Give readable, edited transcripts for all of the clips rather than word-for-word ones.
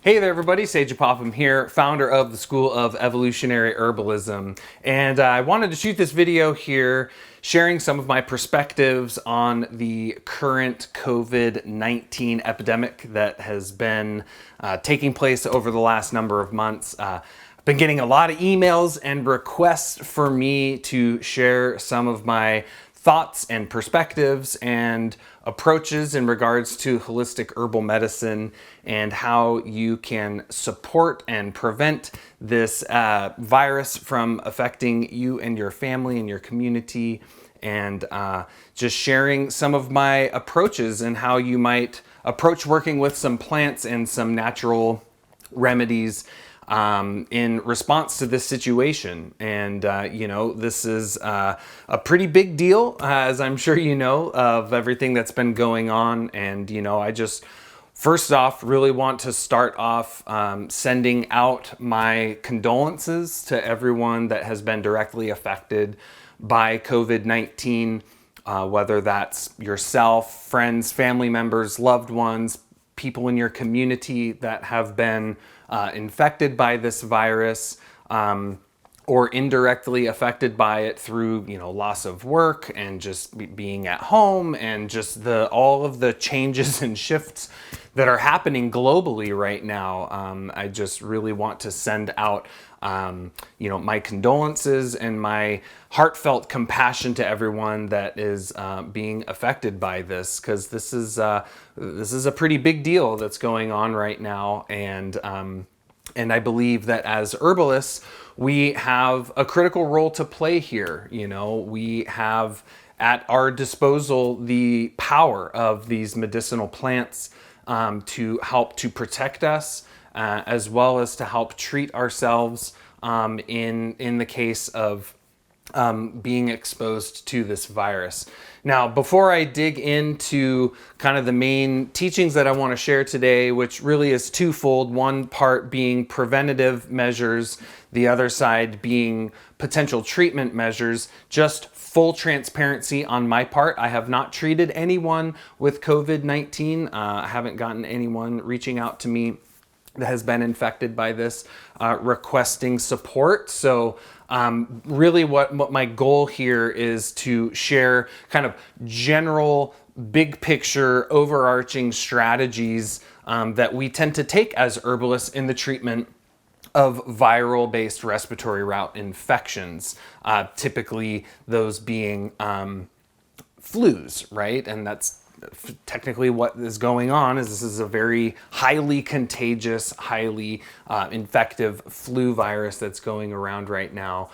Hey there everybody, Sage Popham here, founder of the School of Evolutionary Herbalism. And I wanted to shoot this video here sharing some of my perspectives on the current COVID-19 epidemic that has been taking place over the last number of months. I've been getting a lot of emails and requests for me to share some of my thoughts and perspectives and approaches in regards to holistic herbal medicine and how you can support and prevent this virus from affecting you and your family and your community, and just sharing some of my approaches and how you might approach working with some plants and some natural remedies in response to this situation. And this is a pretty big deal, as I'm sure you know, of everything that's been going on. And I just first off really want to start off sending out my condolences to everyone that has been directly affected by COVID-19, whether that's yourself, friends, family members, loved ones, people in your community that have been infected by this virus, or indirectly affected by it through, loss of work and just being at home, and just all of the changes and shifts that are happening globally right now. I just really want to send out my condolences and my heartfelt compassion to everyone that is being affected by this, because this is a pretty big deal that's going on right now. And I believe that as herbalists, we have a critical role to play here. We have at our disposal the power of these medicinal plants to help to protect us, as well as to help treat ourselves in the case of being exposed to this virus. Now, before I dig into kind of the main teachings that I want to share today, which really is twofold, one part being preventative measures, the other side being potential treatment measures, just full transparency on my part. I have not treated anyone with COVID-19. I haven't gotten anyone reaching out to me that has been infected by this requesting support. So really what my goal here is to share kind of general, big picture, overarching strategies that we tend to take as herbalists in the treatment of viral-based respiratory route infections, typically those being flus, right? And that's technically what is going on. Is this is a very highly contagious, highly infective flu virus that's going around right now.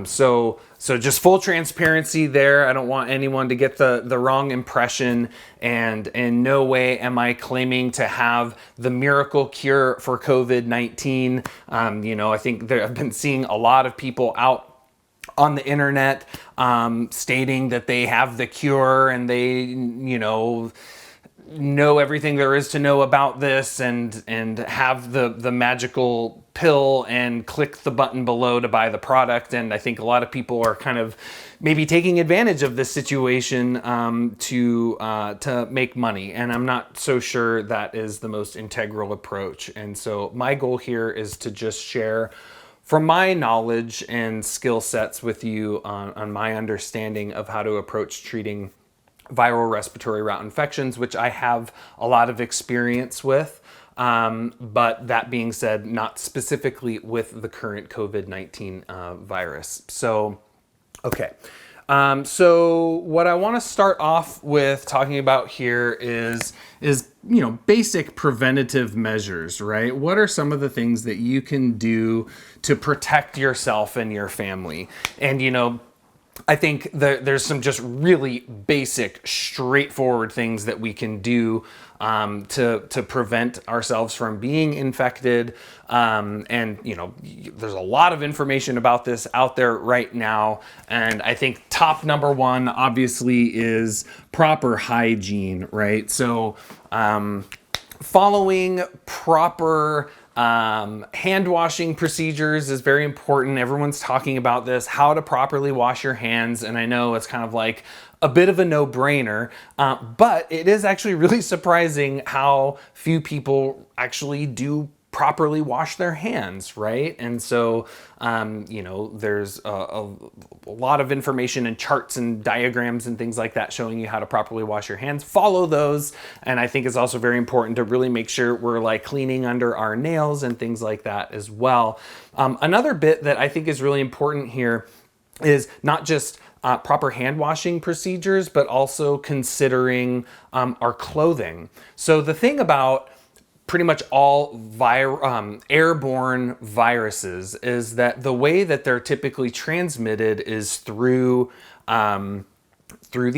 So just full transparency there. I don't want anyone to get the wrong impression, and in no way am I claiming to have the miracle cure for COVID-19. I think I've been seeing a lot of people out on the internet stating that they have the cure and they know everything there is to know about this, and have the magical pill and click the button below to buy the product. And I think a lot of people are kind of maybe taking advantage of this situation to make money, and I'm not so sure that is the most integral approach. And so my goal here is to just share from my knowledge and skill sets with you on my understanding of how to approach treating viral respiratory route infections, which I have a lot of experience with. But that being said, not specifically with the current COVID-19 virus. So, okay. So what I want to start off with talking about here is basic preventative measures, right? What are some of the things that you can do to protect yourself and your family? And I think there's some just really basic, straightforward things that we can do to prevent ourselves from being infected. There's a lot of information about this out there right now. And I think top number one, obviously, is proper hygiene, right? So following proper hand washing procedures is very important. Everyone's talking about this, how to properly wash your hands. And I know it's kind of like a bit of a no-brainer, but it is actually really surprising how few people actually do properly wash their hands, right? And so, you know, there's a lot of information and charts and diagrams and things like that showing you how to properly wash your hands. Follow those. And I think it's also very important to really make sure we're like cleaning under our nails and things like that as well. Another bit that I think is really important here is not just proper hand washing procedures, but also considering our clothing. So the thing about pretty much all airborne viruses is that the way that they're typically transmitted is through the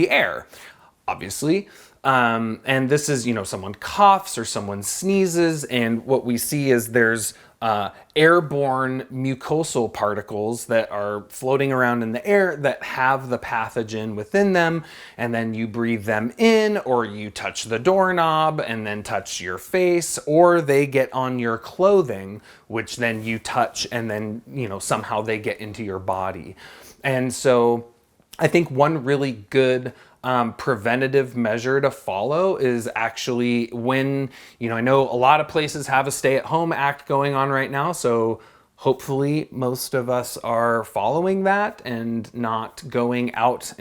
air, obviously. And this is, you know, someone coughs or someone sneezes, and what we see is there's airborne mucosal particles that are floating around in the air that have the pathogen within them, and then you breathe them in, or you touch the doorknob and then touch your face, or they get on your clothing, which then you touch, and then, you know, somehow they get into your body. And so I think one really good preventative measure to follow is actually when, you know, I know a lot of places have a stay-at-home act going on right now, so hopefully most of us are following that and not going out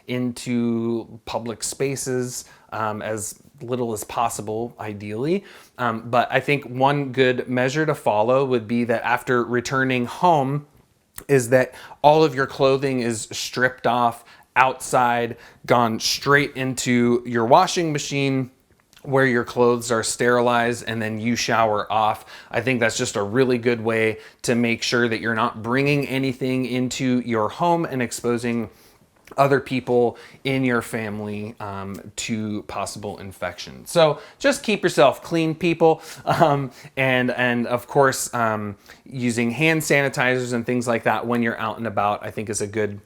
into public spaces as little as possible, ideally. But I think one good measure to follow would be that after returning home, is that all of your clothing is stripped off outside, gone straight into your washing machine where your clothes are sterilized, and then you shower off. I think that's just a really good way to make sure that you're not bringing anything into your home and exposing other people in your family to possible infection. So just keep yourself clean, people. And of course, using hand sanitizers and things like that when you're out and about, I think is a good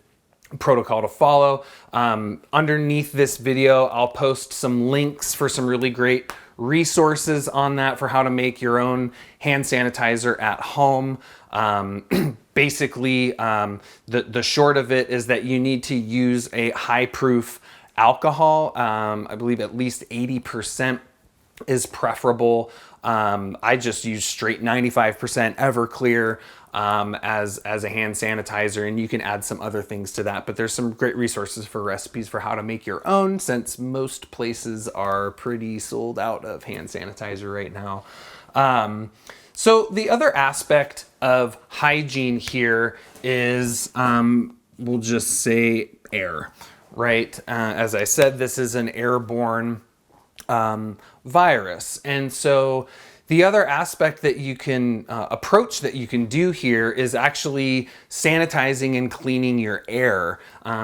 protocol to follow. Underneath this video, I'll post some links for some really great resources on that for how to make your own hand sanitizer at home. Basically, the short of it is that you need to use a high proof alcohol. I believe at least 80% is preferable. I just use straight 95% Everclear as a hand sanitizer, and you can add some other things to that, but there's some great resources for recipes for how to make your own, since most places are pretty sold out of hand sanitizer right now. So the other aspect of hygiene here is, we'll just say air, right? As I said, this is an airborne virus. And so the other aspect that you can approach that you can do here is actually sanitizing and cleaning your air.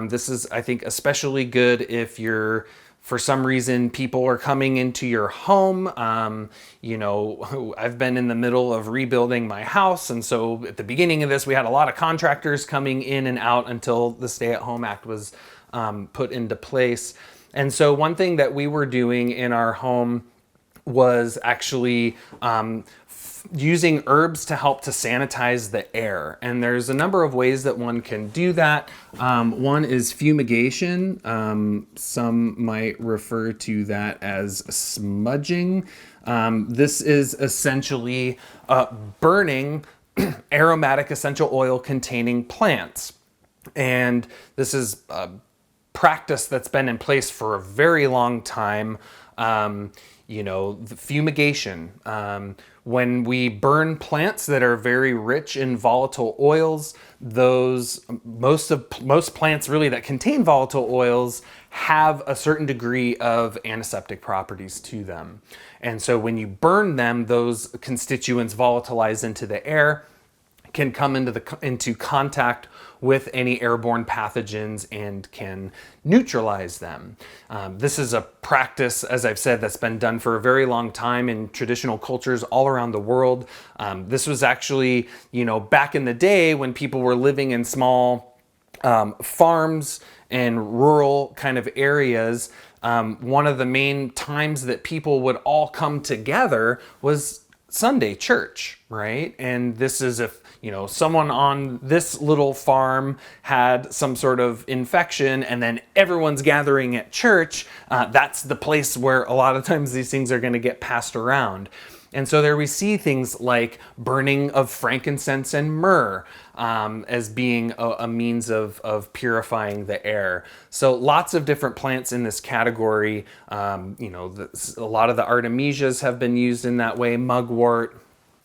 This is, I think, especially good if you're, for some reason, people are coming into your home. You know, I've been in the middle of rebuilding my house, and so at the beginning of this, we had a lot of contractors coming in and out until the Stay-at-Home Act was put into place. And so one thing that we were doing in our home was actually using herbs to help to sanitize the air. And there's a number of ways that one can do that. One is fumigation. Some might refer to that as smudging. This is essentially burning aromatic essential oil containing plants. And this is a practice that's been in place for a very long time. You know, the fumigation. When we burn plants that are very rich in volatile oils, most plants really that contain volatile oils have a certain degree of antiseptic properties to them. And so when you burn them, those constituents volatilize into the air, can come into contact with any airborne pathogens and can neutralize them. This is a practice, as I've said, that's been done for a very long time in traditional cultures all around the world. This was actually, you know, back in the day when people were living in small farms and rural kind of areas. One of the main times that people would all come together was Sunday church, right? And this is if, someone on this little farm had some sort of infection and then everyone's gathering at church, that's the place where a lot of times these things are going to get passed around. And so there we see things like burning of frankincense and myrrh as being a means of purifying the air. So lots of different plants in this category. A lot of the artemisias have been used in that way, mugwort,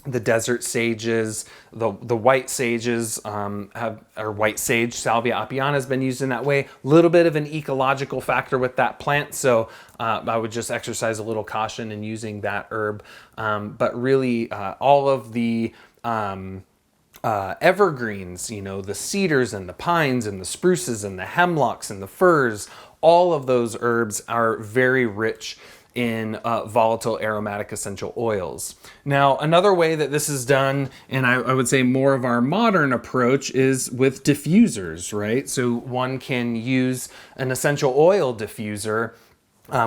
the desert sages, the white sages white sage, Salvia apiana, has been used in that way. A little bit of an ecological factor with that plant, so I would just exercise a little caution in using that herb. But really, all of the evergreens, the cedars and the pines and the spruces and the hemlocks and the firs, all of those herbs are very rich in volatile aromatic essential oils. Now, another way that this is done, and I would say more of our modern approach, is with diffusers, right? So one can use an essential oil diffuser,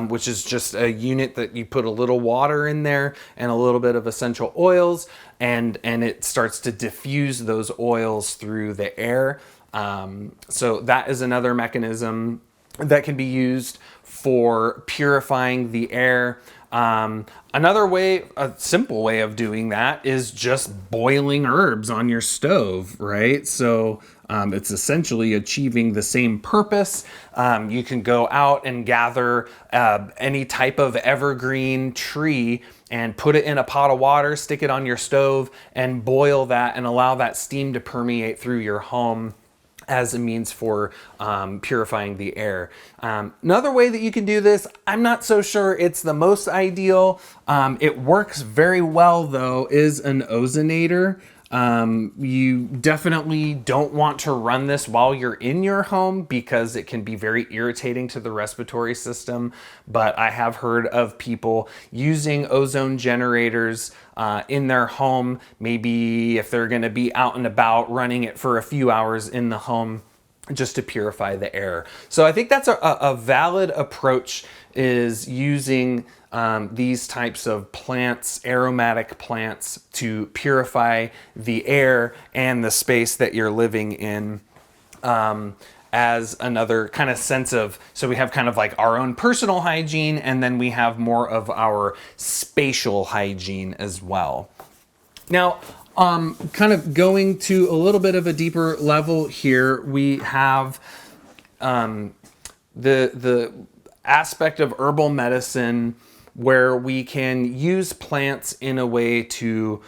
which is just a unit that you put a little water in there and a little bit of essential oils, and it starts to diffuse those oils through the air. So that is another mechanism that can be used for purifying the air. Another way, a simple way of doing that, is just boiling herbs on your stove, right? So it's essentially achieving the same purpose. You can go out and gather any type of evergreen tree and put it in a pot of water, stick it on your stove, and boil that and allow that steam to permeate through your home as a means for purifying the air. Another way that you can do this, I'm not so sure it's the most ideal. It works very well though, is an ozonator. You definitely don't want to run this while you're in your home because it can be very irritating to the respiratory system. But I have heard of people using ozone generators in their home, maybe if they're going to be out and about, running it for a few hours in the home just to purify the air. So I think that's a valid approach, is using these types of plants, aromatic plants, to purify the air and the space that you're living in, as another kind of sense of, so we have kind of like our own personal hygiene, and then we have more of our spatial hygiene as well. Now, kind of going to a little bit of a deeper level here, we have the aspect of herbal medicine where we can use plants in a way to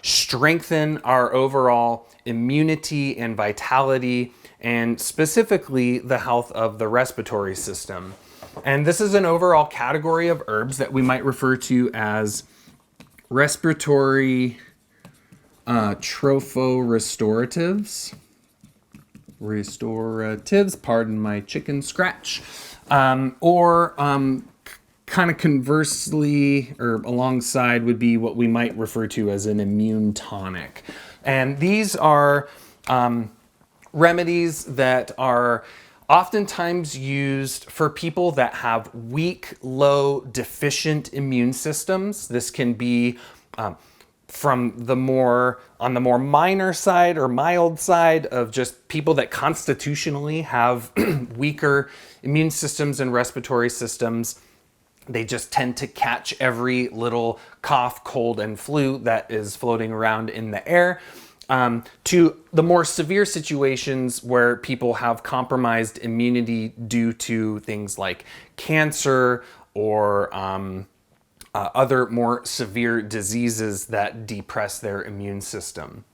strengthen our overall immunity and vitality, and specifically the health of the respiratory system. And this is an overall category of herbs that we might refer to as respiratory tropho-restoratives. Pardon my chicken scratch. Or kind of conversely, or alongside, would be what we might refer to as an immune tonic. And these are remedies that are oftentimes used for people that have weak, low, deficient immune systems. This can be from on the more minor side or mild side of just people that constitutionally have weaker immune systems and respiratory systems. They just tend to catch every little cough, cold, and flu that is floating around in the air. To the more severe situations where people have compromised immunity due to things like cancer or other more severe diseases that depress their immune system.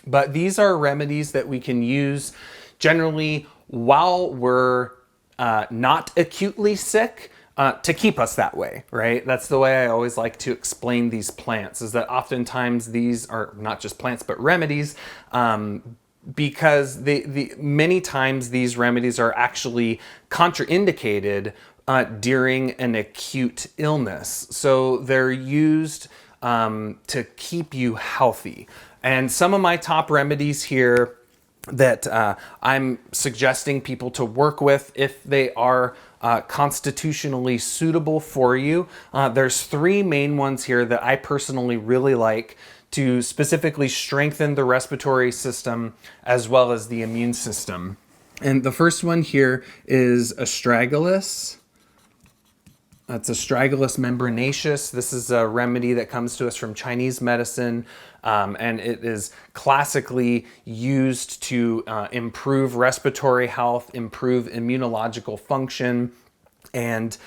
But these are remedies that we can use generally while we're not acutely sick, to keep us that way, right? That's the way I always like to explain these plants, is that oftentimes these are not just plants, but remedies, because many times these remedies are actually contraindicated during an acute illness. So they're used to keep you healthy. And some of my top remedies here that I'm suggesting people to work with if they are constitutionally suitable for you. There's three main ones here that I personally really like to specifically strengthen the respiratory system as well as the immune system. And the first one here is astragalus. It's Astragalus membranaceus. This is a remedy that comes to us from Chinese medicine, and it is classically used to improve respiratory health, improve immunological function, and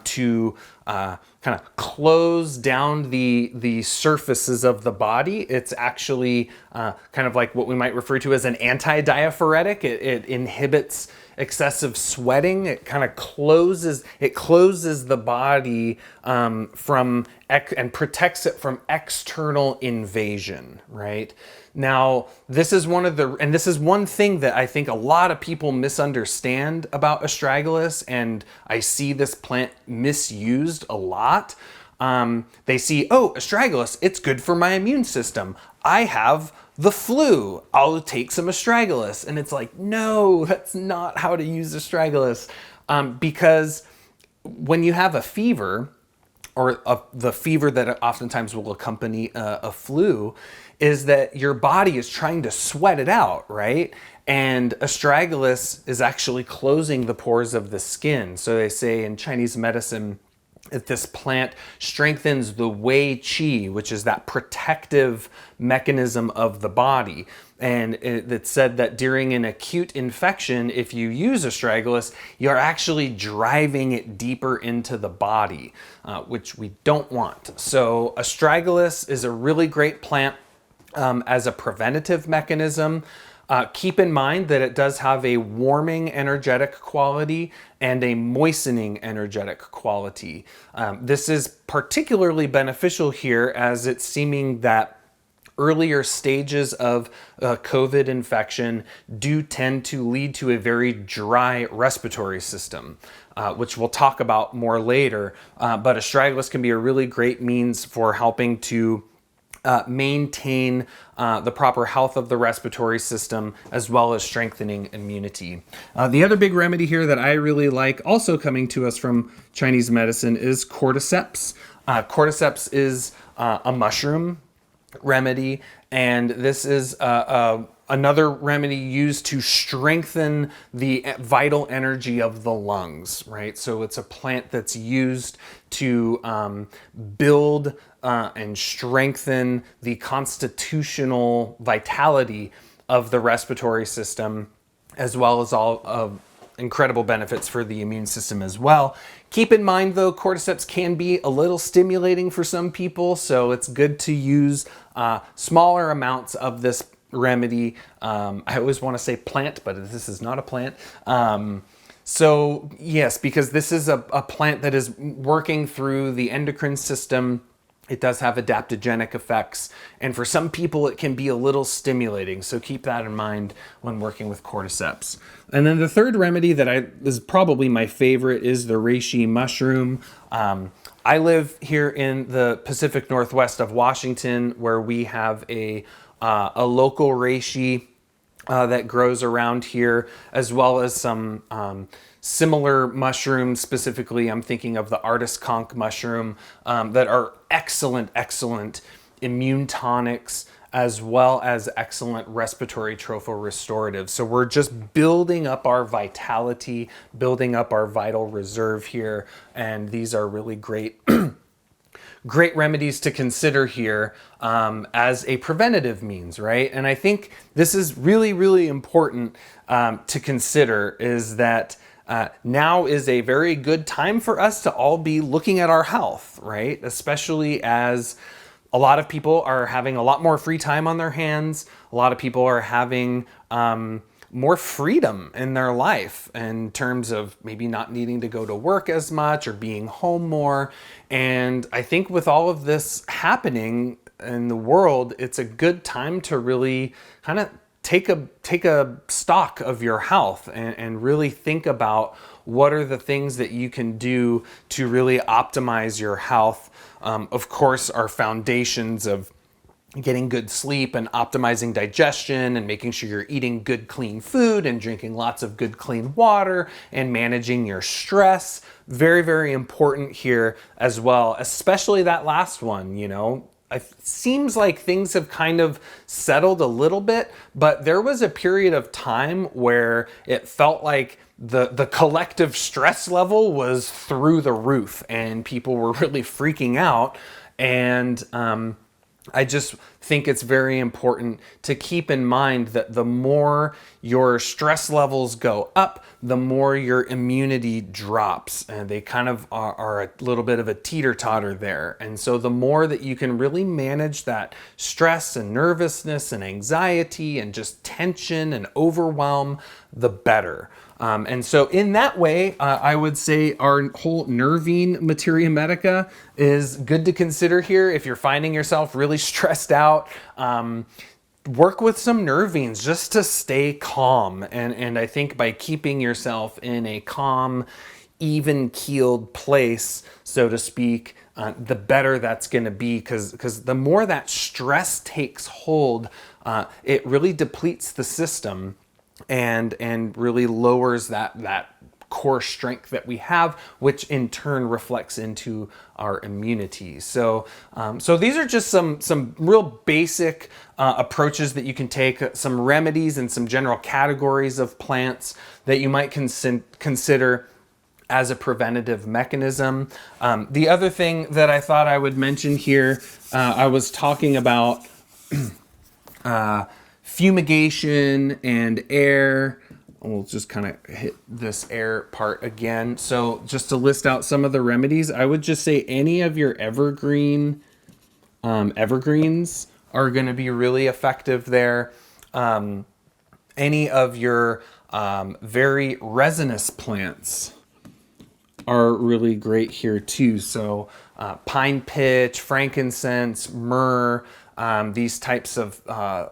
to kind of close down the surfaces of the body. It's actually kind of like what we might refer to as an anti-diaphoretic. It inhibits excessive sweating. It kind of closes the body from and protects it from external invasion, right? Now, this is one thing that I think a lot of people misunderstand about astragalus, and I see this plant misused a lot. They see, oh, astragalus, it's good for my immune system. I have the flu, I'll take some astragalus. And it's like, no, that's not how to use astragalus. Because when you have a fever, or the fever that oftentimes will accompany a flu, is that your body is trying to sweat it out, right? And astragalus is actually closing the pores of the skin. So they say in Chinese medicine that this plant strengthens the Wei Qi, which is that protective mechanism of the body. And it's said that during an acute infection, if you use astragalus, you're actually driving it deeper into the body, which we don't want. So astragalus is a really great plant as a preventative mechanism. Keep in mind that it does have a warming energetic quality and a moistening energetic quality. This is particularly beneficial here as it's seeming that earlier stages of COVID infection do tend to lead to a very dry respiratory system, which we'll talk about more later. But astragalus can be a really great means for helping to maintain the proper health of the respiratory system, as well as strengthening immunity. The other big remedy here that I really like, also coming to us from Chinese medicine, is cordyceps. Cordyceps is a mushroom remedy, and this is another remedy used to strengthen the vital energy of the lungs, right? So it's a plant that's used to build and strengthen the constitutional vitality of the respiratory system, as well as all of incredible benefits for the immune system as well. Keep in mind though, cordyceps can be a little stimulating for some people, so it's good to use smaller amounts of this remedy. I always want to say plant, but this is not a plant. So yes, because this is a plant that is working through the endocrine system. It does have adaptogenic effects, and for some people it can be a little stimulating, so keep that in mind when working with cordyceps. And then the third remedy that is probably my favorite is the reishi mushroom. I live here in the Pacific Northwest of Washington, where we have a local reishi that grows around here, as well as some similar mushrooms. Specifically, I'm thinking of the artist conch mushroom, that are excellent immune tonics, as well as excellent respiratory trophal restoratives. So we're just building up our vitality, building up our vital reserve here, and these are really great great remedies to consider here as a preventative means, right? And I think this is really important to consider, is that now is a very good time for us to all be looking at our health, right? Especially as a lot of people are having a lot more free time on their hands. A lot of people are having more freedom in their life in terms of maybe not needing to go to work as much or being home more. And I think with all of this happening in the world, it's a good time to really kind of take a stock of your health and really think about what are the things that you can do to really optimize your health. Of course, our foundations of getting good sleep and optimizing digestion and making sure you're eating good clean food and drinking lots of good clean water and managing your stress. Very, very important here as well, especially that last one, you know. It seems like things have kind of settled a little bit, but there was a period of time where it felt like the collective stress level was through the roof and people were really freaking out. And I just think it's very important to keep in mind that the more your stress levels go up, the more your immunity drops. And they kind of are a little bit of a teeter-totter there. And so the more that you can really manage that stress and nervousness and anxiety and just tension and overwhelm, the better. And so in that way, I would say our whole nervine materia medica is good to consider here. If you're finding yourself really stressed out, work with some nervines just to stay calm. And I think by keeping yourself in a calm, even-keeled place, so to speak, the better that's going to be, because the more that stress takes hold, it really depletes the system and really lowers that core strength that we have, which in turn reflects into our immunity. So these are just some real basic approaches that you can take, some remedies and some general categories of plants that you might consider as a preventative mechanism. The other thing that I thought I would mention here, I was talking about fumigation and air. We'll just kind of hit this air part again. So just to list out some of the remedies, I would just say any of your evergreens are going to be really effective there. Any of your very resinous plants are really great here too. So pine pitch, frankincense, myrrh, these types of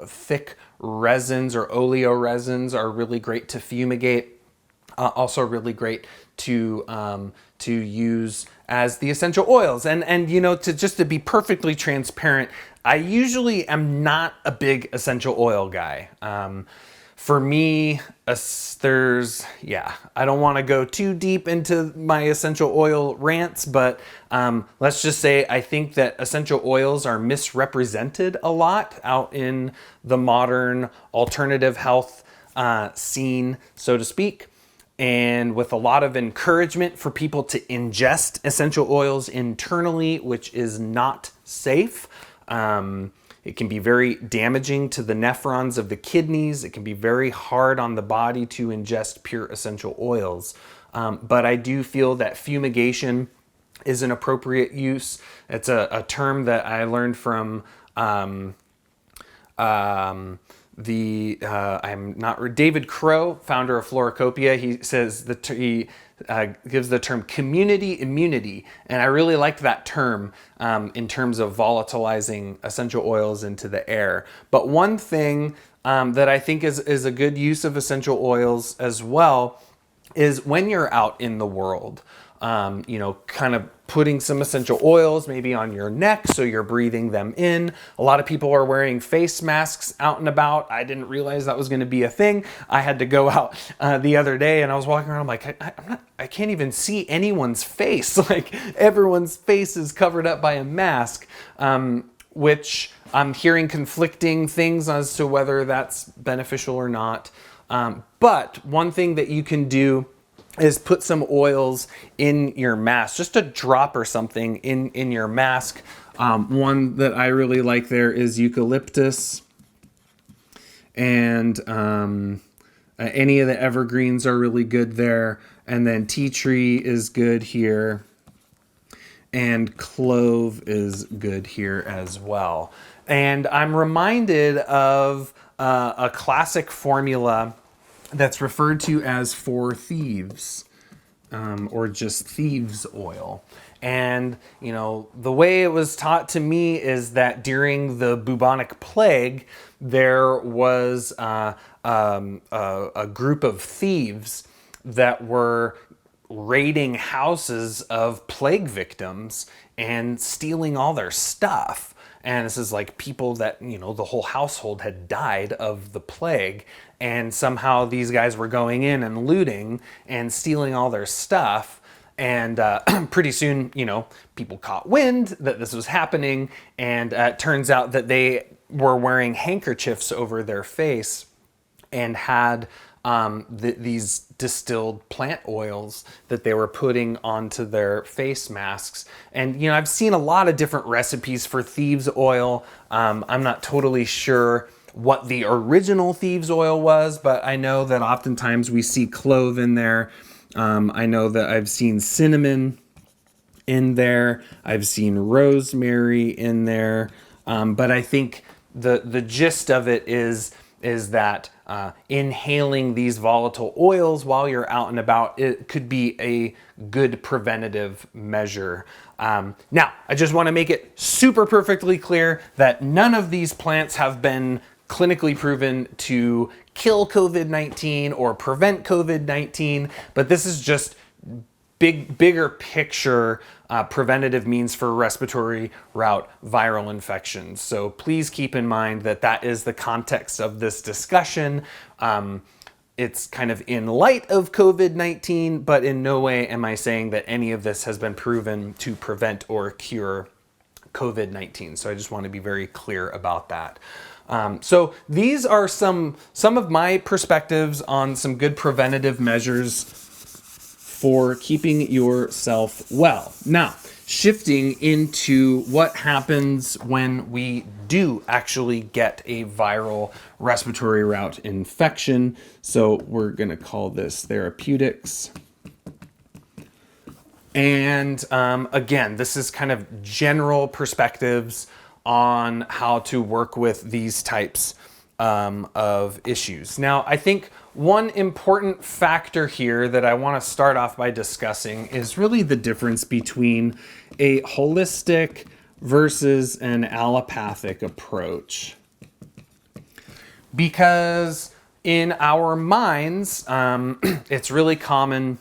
thick resins or oleoresins are really great to fumigate. Also really great to use as the essential oils. And you know, to be perfectly transparent, I usually am not a big essential oil guy. For me, I don't want to go too deep into my essential oil rants, but let's just say I think that essential oils are misrepresented a lot out in the modern alternative health scene, so to speak. And with a lot of encouragement for people to ingest essential oils internally, which is not safe. It can be very damaging to the nephrons of the kidneys. It can be very hard on the body to ingest pure essential oils. But I do feel that fumigation is an appropriate use. It's a term that I learned from David Crow, founder of Floracopia. He says he gives the term community immunity, and I really liked that term in terms of volatilizing essential oils into the air. But one thing that I think is a good use of essential oils as well is when you're out in the world, you know, kind of putting some essential oils maybe on your neck so you're breathing them in. A lot of people are wearing face masks out and about. I didn't realize that was going to be a thing. I had to go out the other day and I was walking around, I'm like, I can't even see anyone's face. Like everyone's face is covered up by a mask, which I'm hearing conflicting things as to whether that's beneficial or not. But one thing that you can do is put some oils in your mask, just a drop or something in your mask. One that I really like there is eucalyptus, and any of the evergreens are really good there. And then tea tree is good here, and clove is good here as well. And I'm reminded of a classic formula that's referred to as for thieves, or just thieves oil. And, you know, the way it was taught to me is that during the bubonic plague, there was a group of thieves that were raiding houses of plague victims and stealing all their stuff. And this is like people that, the whole household had died of the plague. And somehow these guys were going in and looting and stealing all their stuff. And pretty soon, people caught wind that this was happening. And it turns out that they were wearing handkerchiefs over their face and had these distilled plant oils that they were putting onto their face masks. And, I've seen a lot of different recipes for thieves oil. I'm not totally sure what the original thieves oil was, but I know that oftentimes we see clove in there. I know that I've seen cinnamon in there. I've seen rosemary in there. But I think the gist of it is that inhaling these volatile oils while you're out and about, it could be a good preventative measure. Now, I just want to make it super perfectly clear that none of these plants have been clinically proven to kill COVID-19 or prevent COVID-19, but this is just bigger picture preventative means for respiratory route viral infections. So please keep in mind that that is the context of this discussion. It's kind of in light of COVID-19, but in no way am I saying that any of this has been proven to prevent or cure COVID-19. So I just want to be very clear about that. So these are some of my perspectives on some good preventative measures for keeping yourself well. Now, shifting into what happens when we do actually get a viral respiratory route infection. So we're going to call this therapeutics. And again, this is kind of general perspectives on how to work with these types of issues. Now, I think one important factor here that I want to start off by discussing is really the difference between a holistic versus an allopathic approach. Because in our minds, it's really common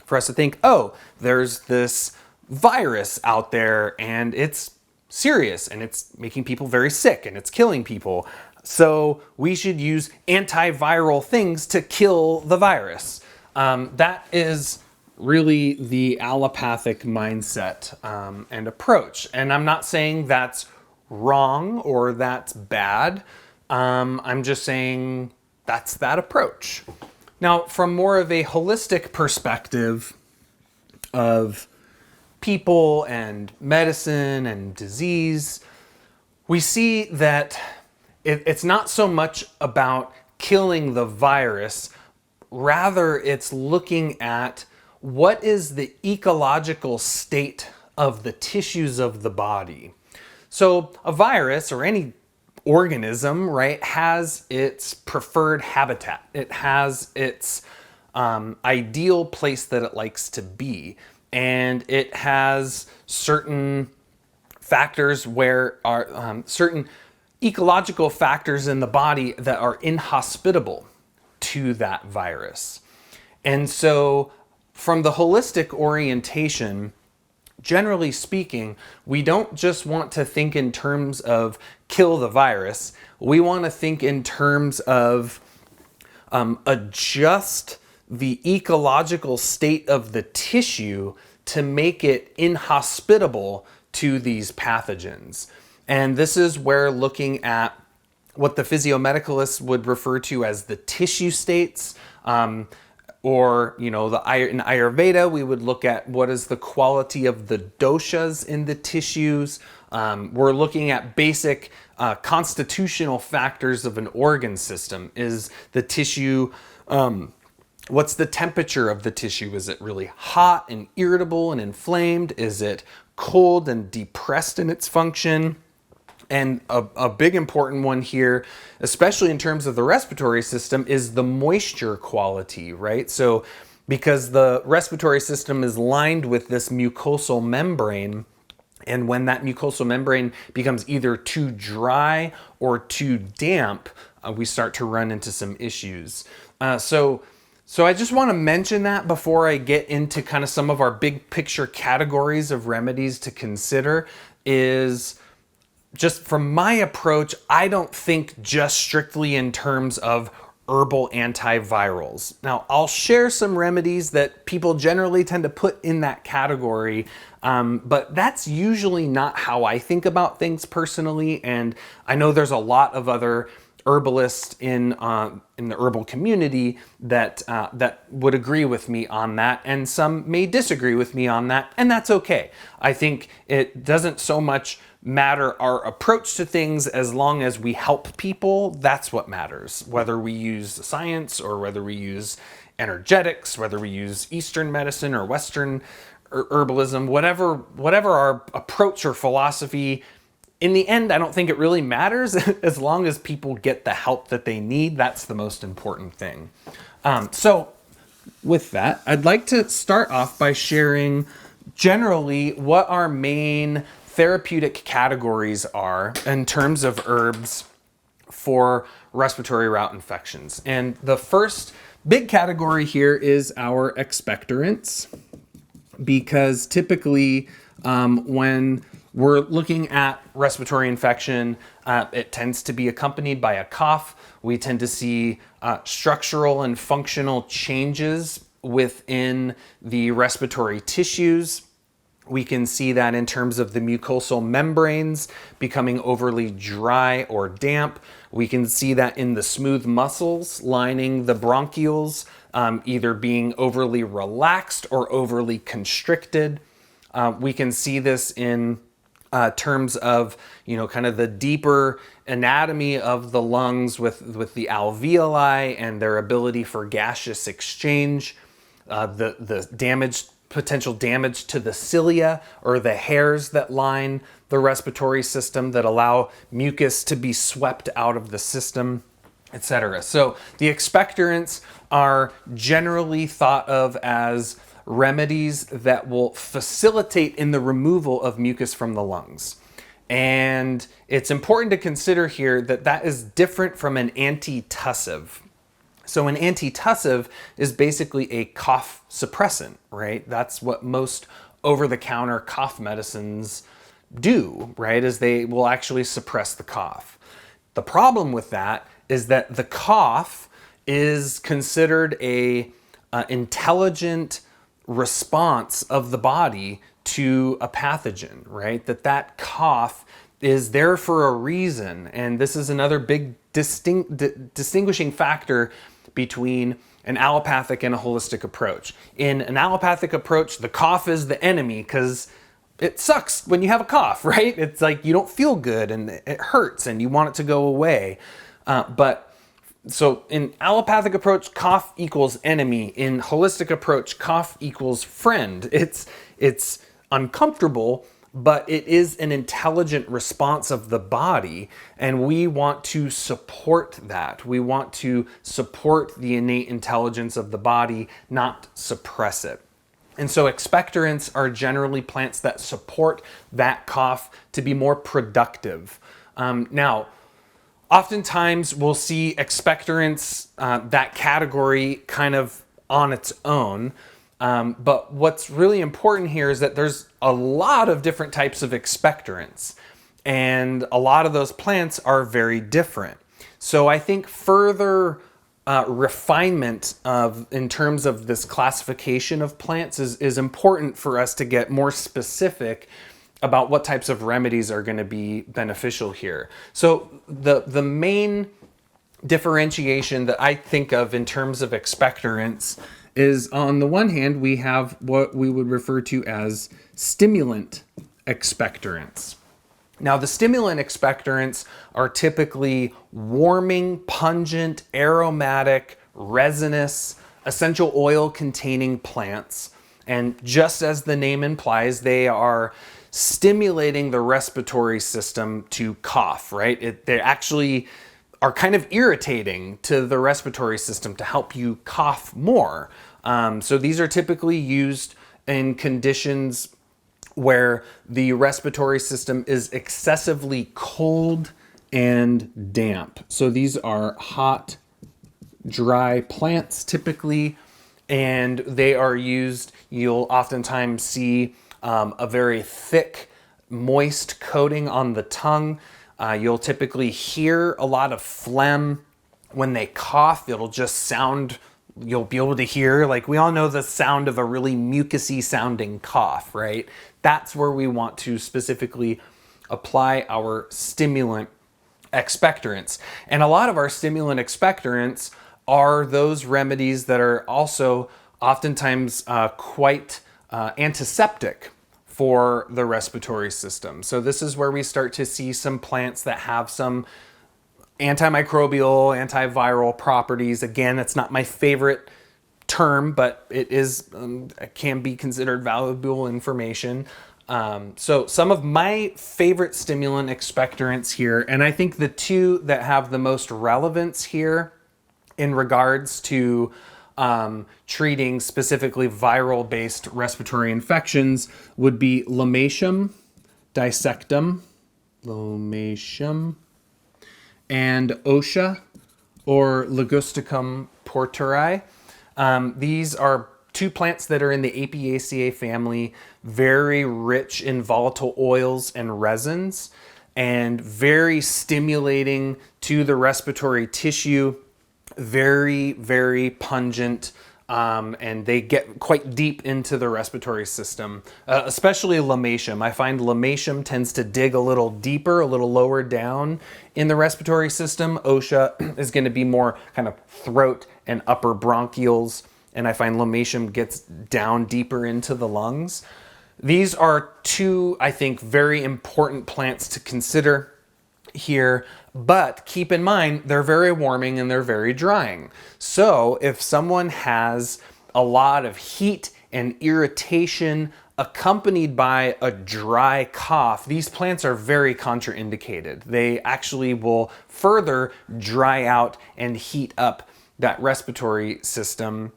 for us to think, oh, there's this virus out there and it's serious and it's making people very sick and it's killing people. So we should use antiviral things to kill the virus. That is really the allopathic mindset and approach. And I'm not saying that's wrong or that's bad. I'm just saying that's that approach. Now, from more of a holistic perspective of people and medicine and disease, we see that it's not so much about killing the virus, rather it's looking at what is the ecological state of the tissues of the body. So a virus or any organism, right, has its preferred habitat. It has its ideal place that it likes to be. And it has certain factors where are certain ecological factors in the body that are inhospitable to that virus. And so from the holistic orientation, generally speaking, we don't just want to think in terms of kill the virus. We want to think in terms of adjust the ecological state of the tissue to make it inhospitable to these pathogens. And this is where looking at what the physiomedicalists would refer to as the tissue states, or, in Ayurveda, we would look at what is the quality of the doshas in the tissues. We're looking at basic constitutional factors of an organ system. Is the tissue, what's the temperature of the tissue? Is it really hot and irritable and inflamed? Is it cold and depressed in its function? And a big important one here, especially in terms of the respiratory system, is the moisture quality, right? So because the respiratory system is lined with this mucosal membrane, and when that mucosal membrane becomes either too dry or too damp, we start to run into some issues. So I just want to mention that before I get into kind of some of our big picture categories of remedies to consider is just from my approach, I don't think just strictly in terms of herbal antivirals. Now, I'll share some remedies that people generally tend to put in that category, but that's usually not how I think about things personally. And I know there's a lot of other herbalists in the herbal community that would agree with me on that, and some may disagree with me on that, and that's okay. I think it doesn't so much matter our approach to things as long as we help people. That's what matters. Whether we use science or whether we use energetics, whether we use Eastern medicine or Western herbalism, whatever our approach or philosophy, in the end, I don't think it really matters as long as people get the help that they need. That's the most important thing. So with that, I'd like to start off by sharing generally what our main therapeutic categories are in terms of herbs for respiratory route infections. And the first big category here is our expectorants, because typically when we're looking at respiratory infection, it tends to be accompanied by a cough. We tend to see structural and functional changes within the respiratory tissues. We can see that in terms of the mucosal membranes becoming overly dry or damp. We can see that in the smooth muscles lining the bronchioles, either being overly relaxed or overly constricted. We can see this in terms of, kind of the deeper anatomy of the lungs with the alveoli and their ability for gaseous exchange, the potential damage to the cilia or the hairs that line the respiratory system that allow mucus to be swept out of the system, etc. So the expectorants are generally thought of as remedies that will facilitate in the removal of mucus from the lungs. And it's important to consider here that that is different from an antitussive. So an antitussive is basically a cough suppressant, right? That's what most over-the-counter cough medicines do, right? Is they will actually suppress the cough. The problem with that is that the cough is considered a intelligent response of the body to a pathogen, right? That cough is there for a reason. And this is another big distinguishing factor between an allopathic and a holistic approach. In an allopathic approach, the cough is the enemy because it sucks when you have a cough, right? It's like you don't feel good and it hurts and you want it to go away. So in allopathic approach, cough equals enemy. In holistic approach, cough equals friend. It's uncomfortable, but it is an intelligent response of the body, and we want to support that. We want to support the innate intelligence of the body, not suppress it. And so expectorants are generally plants that support that cough to be more productive. Now, oftentimes we'll see expectorants, that category kind of on its own. But what's really important here is that there's a lot of different types of expectorants, and a lot of those plants are very different. So I think further refinement in terms of this classification of plants is important for us to get more specific about what types of remedies are going to be beneficial here. So the main differentiation that I think of in terms of expectorants is, on the one hand, we have what we would refer to as stimulant expectorants. Now, the stimulant expectorants are typically warming, pungent, aromatic, resinous, essential oil containing plants. And just as the name implies, they are stimulating the respiratory system to cough, right? They actually are kind of irritating to the respiratory system to help you cough more. So these are typically used in conditions where the respiratory system is excessively cold and damp. So these are hot, dry plants typically, and they are used, you'll oftentimes see a very thick moist coating on the tongue. You'll typically hear a lot of phlegm. When they cough, it'll just sound, you'll be able to hear, like we all know the sound of a really mucusy sounding cough, right? That's where we want to specifically apply our stimulant expectorants. And a lot of our stimulant expectorants are those remedies that are also oftentimes quite antiseptic for the respiratory system. So this is where we start to see some plants that have some antimicrobial, antiviral properties. Again, it's not my favorite term, but it is can be considered valuable information. So some of my favorite stimulant expectorants here, and I think the two that have the most relevance here in regards to treating specifically viral-based respiratory infections would be lomatium, dissectum, and osha, or ligusticum porteri. These are two plants that are in the Apiaceae family, very rich in volatile oils and resins, and very stimulating to the respiratory tissue, very, very pungent, and they get quite deep into the respiratory system, especially lomatium. I find lomatium tends to dig a little deeper, a little lower down in the respiratory system. Osha is going to be more kind of throat and upper bronchioles, and I find lomatium gets down deeper into the lungs. These are two, I think, very important plants to consider here, but keep in mind they're very warming and they're very drying. So if someone has a lot of heat and irritation accompanied by a dry cough, these plants are very contraindicated. They actually will further dry out and heat up that respiratory system,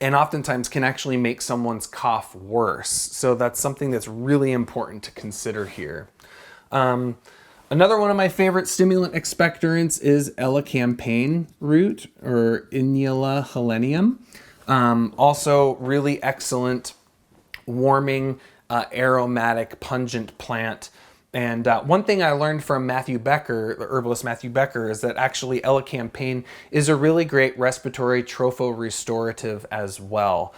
and oftentimes can actually make someone's cough worse. So that's something that's really important to consider here. Another one of my favorite stimulant expectorants is elecampane root, or Inula helenium. Also really excellent warming, aromatic, pungent plant. And one thing I learned from Matthew Becker, the herbalist Matthew Becker, is that actually elecampane is a really great respiratory tropho-restorative as well.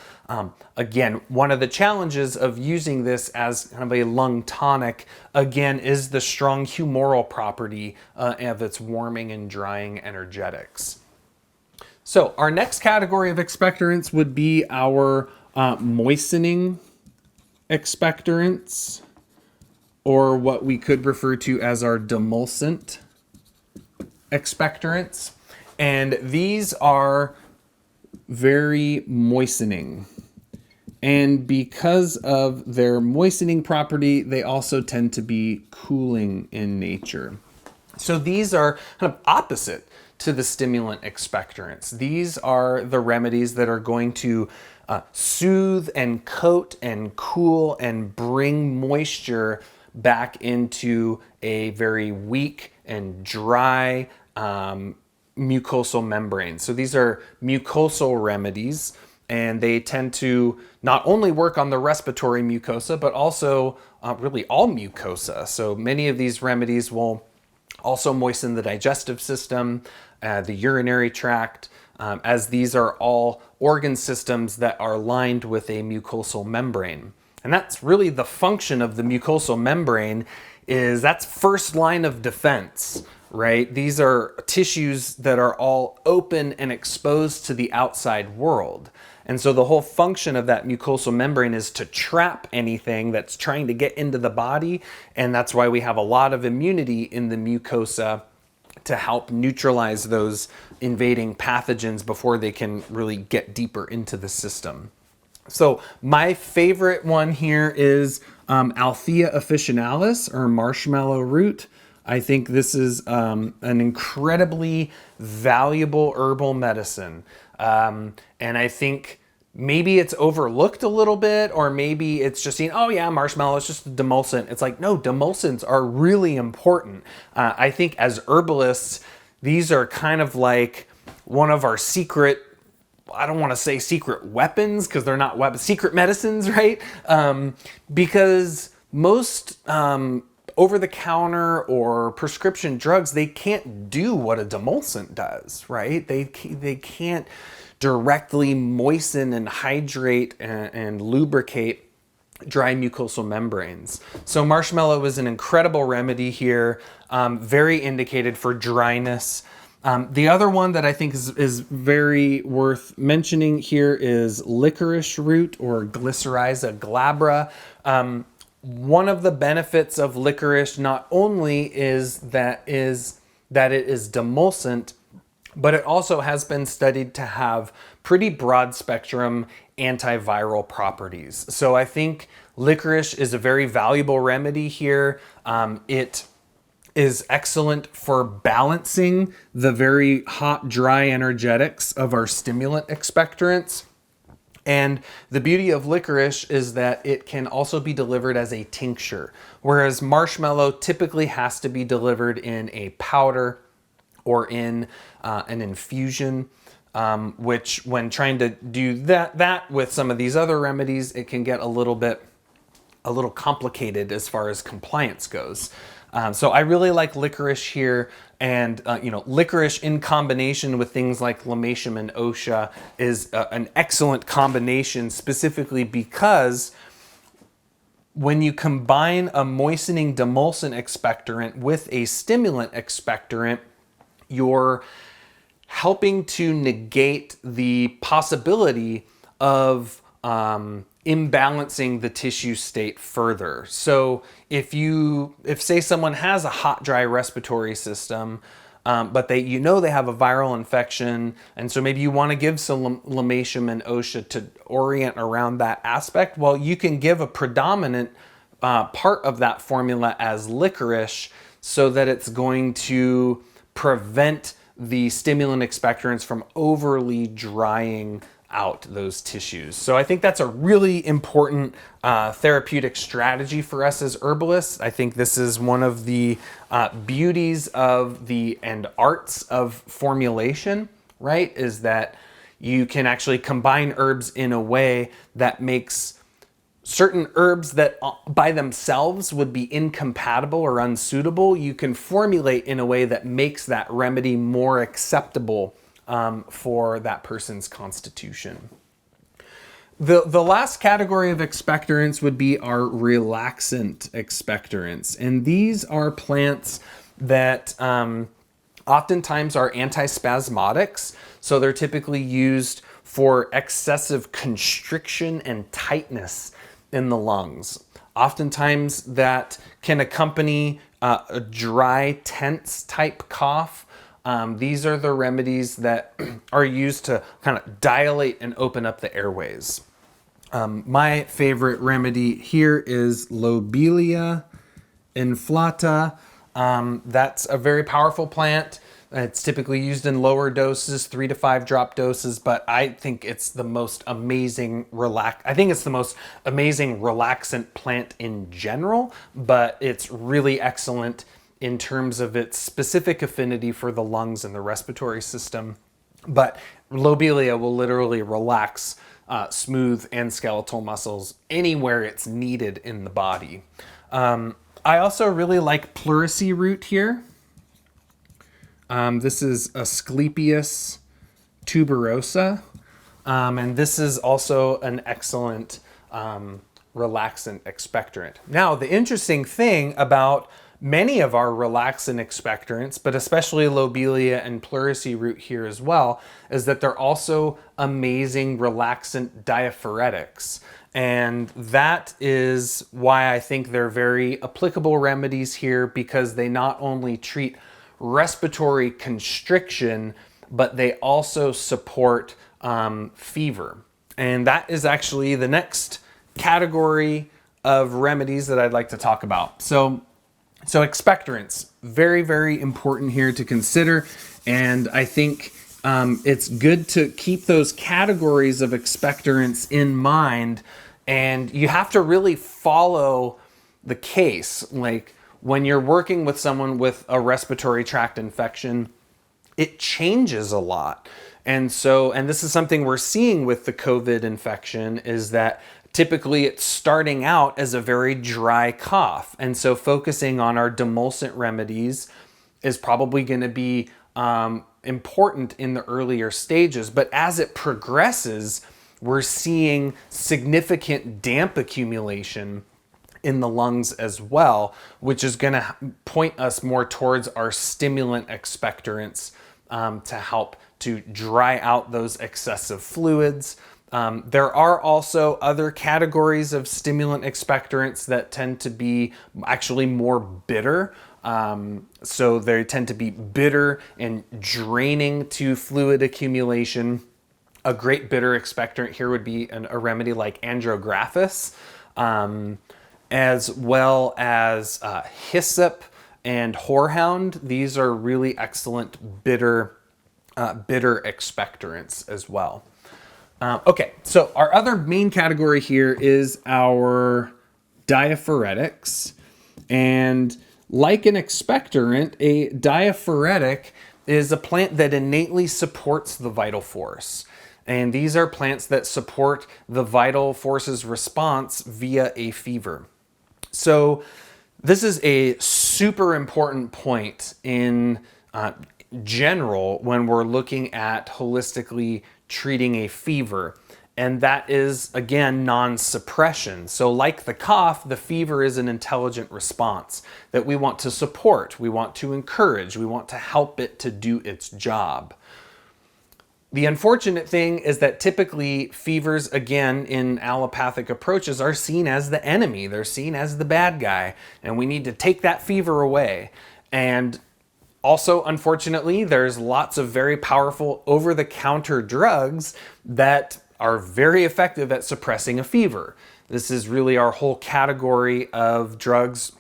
Again, one of the challenges of using this as kind of a lung tonic, again, is the strong humoral property of its warming and drying energetics. So our next category of expectorants would be our moistening expectorants, or what we could refer to as our demulcent expectorants. And these are very moistening. And because of their moistening property, they also tend to be cooling in nature. So these are kind of opposite to the stimulant expectorants. These are the remedies that are going to soothe and coat and cool and bring moisture back into a very weak and dry mucosal membrane. So these are mucosal remedies, and they tend to not only work on the respiratory mucosa, but also really all mucosa. So many of these remedies will also moisten the digestive system, the urinary tract, as these are all organ systems that are lined with a mucosal membrane. And that's really the function of the mucosal membrane, is that's first line of defense, right? These are tissues that are all open and exposed to the outside world. And so the whole function of that mucosal membrane is to trap anything that's trying to get into the body. And that's why we have a lot of immunity in the mucosa to help neutralize those invading pathogens before they can really get deeper into the system. So my favorite one here is Althea officinalis, or marshmallow root. I think this is an incredibly valuable herbal medicine. And I think maybe it's overlooked a little bit, or maybe it's just seen, oh yeah, marshmallow is just a demulcent. It's like, no, demulcents are really important. I think as herbalists, these are kind of like one of our secret, I don't want to say secret weapons, because they're not weapons, secret medicines, right? Because most over-the-counter or prescription drugs, they can't do what a demulcent does, right? They can't directly moisten and hydrate and lubricate dry mucosal membranes. So marshmallow is an incredible remedy here, very indicated for dryness. The other one that I think is very worth mentioning here is licorice root, or Glycyrrhiza glabra. One of the benefits of licorice not only is that it is demulcent, but it also has been studied to have pretty broad spectrum antiviral properties. So I think licorice is a very valuable remedy here. It is excellent for balancing the very hot, dry energetics of our stimulant expectorants. And the beauty of licorice is that it can also be delivered as a tincture, whereas marshmallow typically has to be delivered in a powder or in an infusion, which when trying to do that with some of these other remedies, it can get a little complicated as far as compliance goes. So I really like licorice here, and licorice in combination with things like lymatium and osha is an excellent combination, specifically because when you combine a moistening demulcent expectorant with a stimulant expectorant, you're helping to negate the possibility of imbalancing the tissue state further. So if say someone has a hot, dry respiratory system, but they have a viral infection, and so maybe you want to give some lymatium and osha to orient around that aspect, well, you can give a predominant part of that formula as licorice, so that it's going to prevent the stimulant expectorants from overly drying out those tissues. So I think that's a really important therapeutic strategy for us as herbalists. I think this is one of the beauties and arts of formulation, right? Is that you can actually combine herbs in a way that makes certain herbs that by themselves would be incompatible or unsuitable, you can formulate in a way that makes that remedy more acceptable for that person's constitution. The last category of expectorants would be our relaxant expectorants. And these are plants that oftentimes are antispasmodics. So they're typically used for excessive constriction and tightness in the lungs. Oftentimes that can accompany a dry, tense type cough. These are the remedies that are used to kind of dilate and open up the airways. My favorite remedy here is Lobelia inflata. That's a very powerful plant. It's typically used in lower doses, 3 to 5 drop doses, but I think it's the most amazing relaxant plant in general, but it's really excellent in terms of its specific affinity for the lungs and the respiratory system. But Lobelia will literally relax smooth and skeletal muscles anywhere it's needed in the body. I also really like pleurisy root here. This is Asclepias tuberosa, and this is also an excellent relaxant expectorant. Now, the interesting thing about many of our relaxant expectorants, but especially Lobelia and pleurisy root here as well, is that they're also amazing relaxant diaphoretics. And that is why I think they're very applicable remedies here, because they not only treat respiratory constriction, but they also support fever. And that is actually the next category of remedies that I'd like to talk about. So expectorants, very, very important here to consider. And I think it's good to keep those categories of expectorants in mind. And you have to really follow the case. Like when you're working with someone with a respiratory tract infection, it changes a lot. And this is something we're seeing with the COVID infection, is that Typically, it's starting out as a very dry cough. And so focusing on our demulcent remedies is probably going to be important in the earlier stages. But as it progresses, we're seeing significant damp accumulation in the lungs as well, which is going to point us more towards our stimulant expectorants to help to dry out those excessive fluids. There are also other categories of stimulant expectorants that tend to be actually more bitter. So they tend to be bitter and draining to fluid accumulation. A great bitter expectorant here would be a remedy like andrographis, as well as hyssop and horehound. These are really excellent bitter expectorants as well. Okay, so our other main category here is our diaphoretics. And like an expectorant, a diaphoretic is a plant that innately supports the vital force. And these are plants that support the vital force's response via a fever. So this is a super important point in general when we're looking at holistically treating a fever, and that is, again, non-suppression. So like the cough, the fever is an intelligent response that we want to support, we want to encourage, we want to help it to do its job. The unfortunate thing is that typically fevers, again, in allopathic approaches are seen as the enemy. They're seen as the bad guy, and we need to take that fever away. And also, unfortunately, there's lots of very powerful over-the-counter drugs that are very effective at suppressing a fever. This is really our whole category of drugs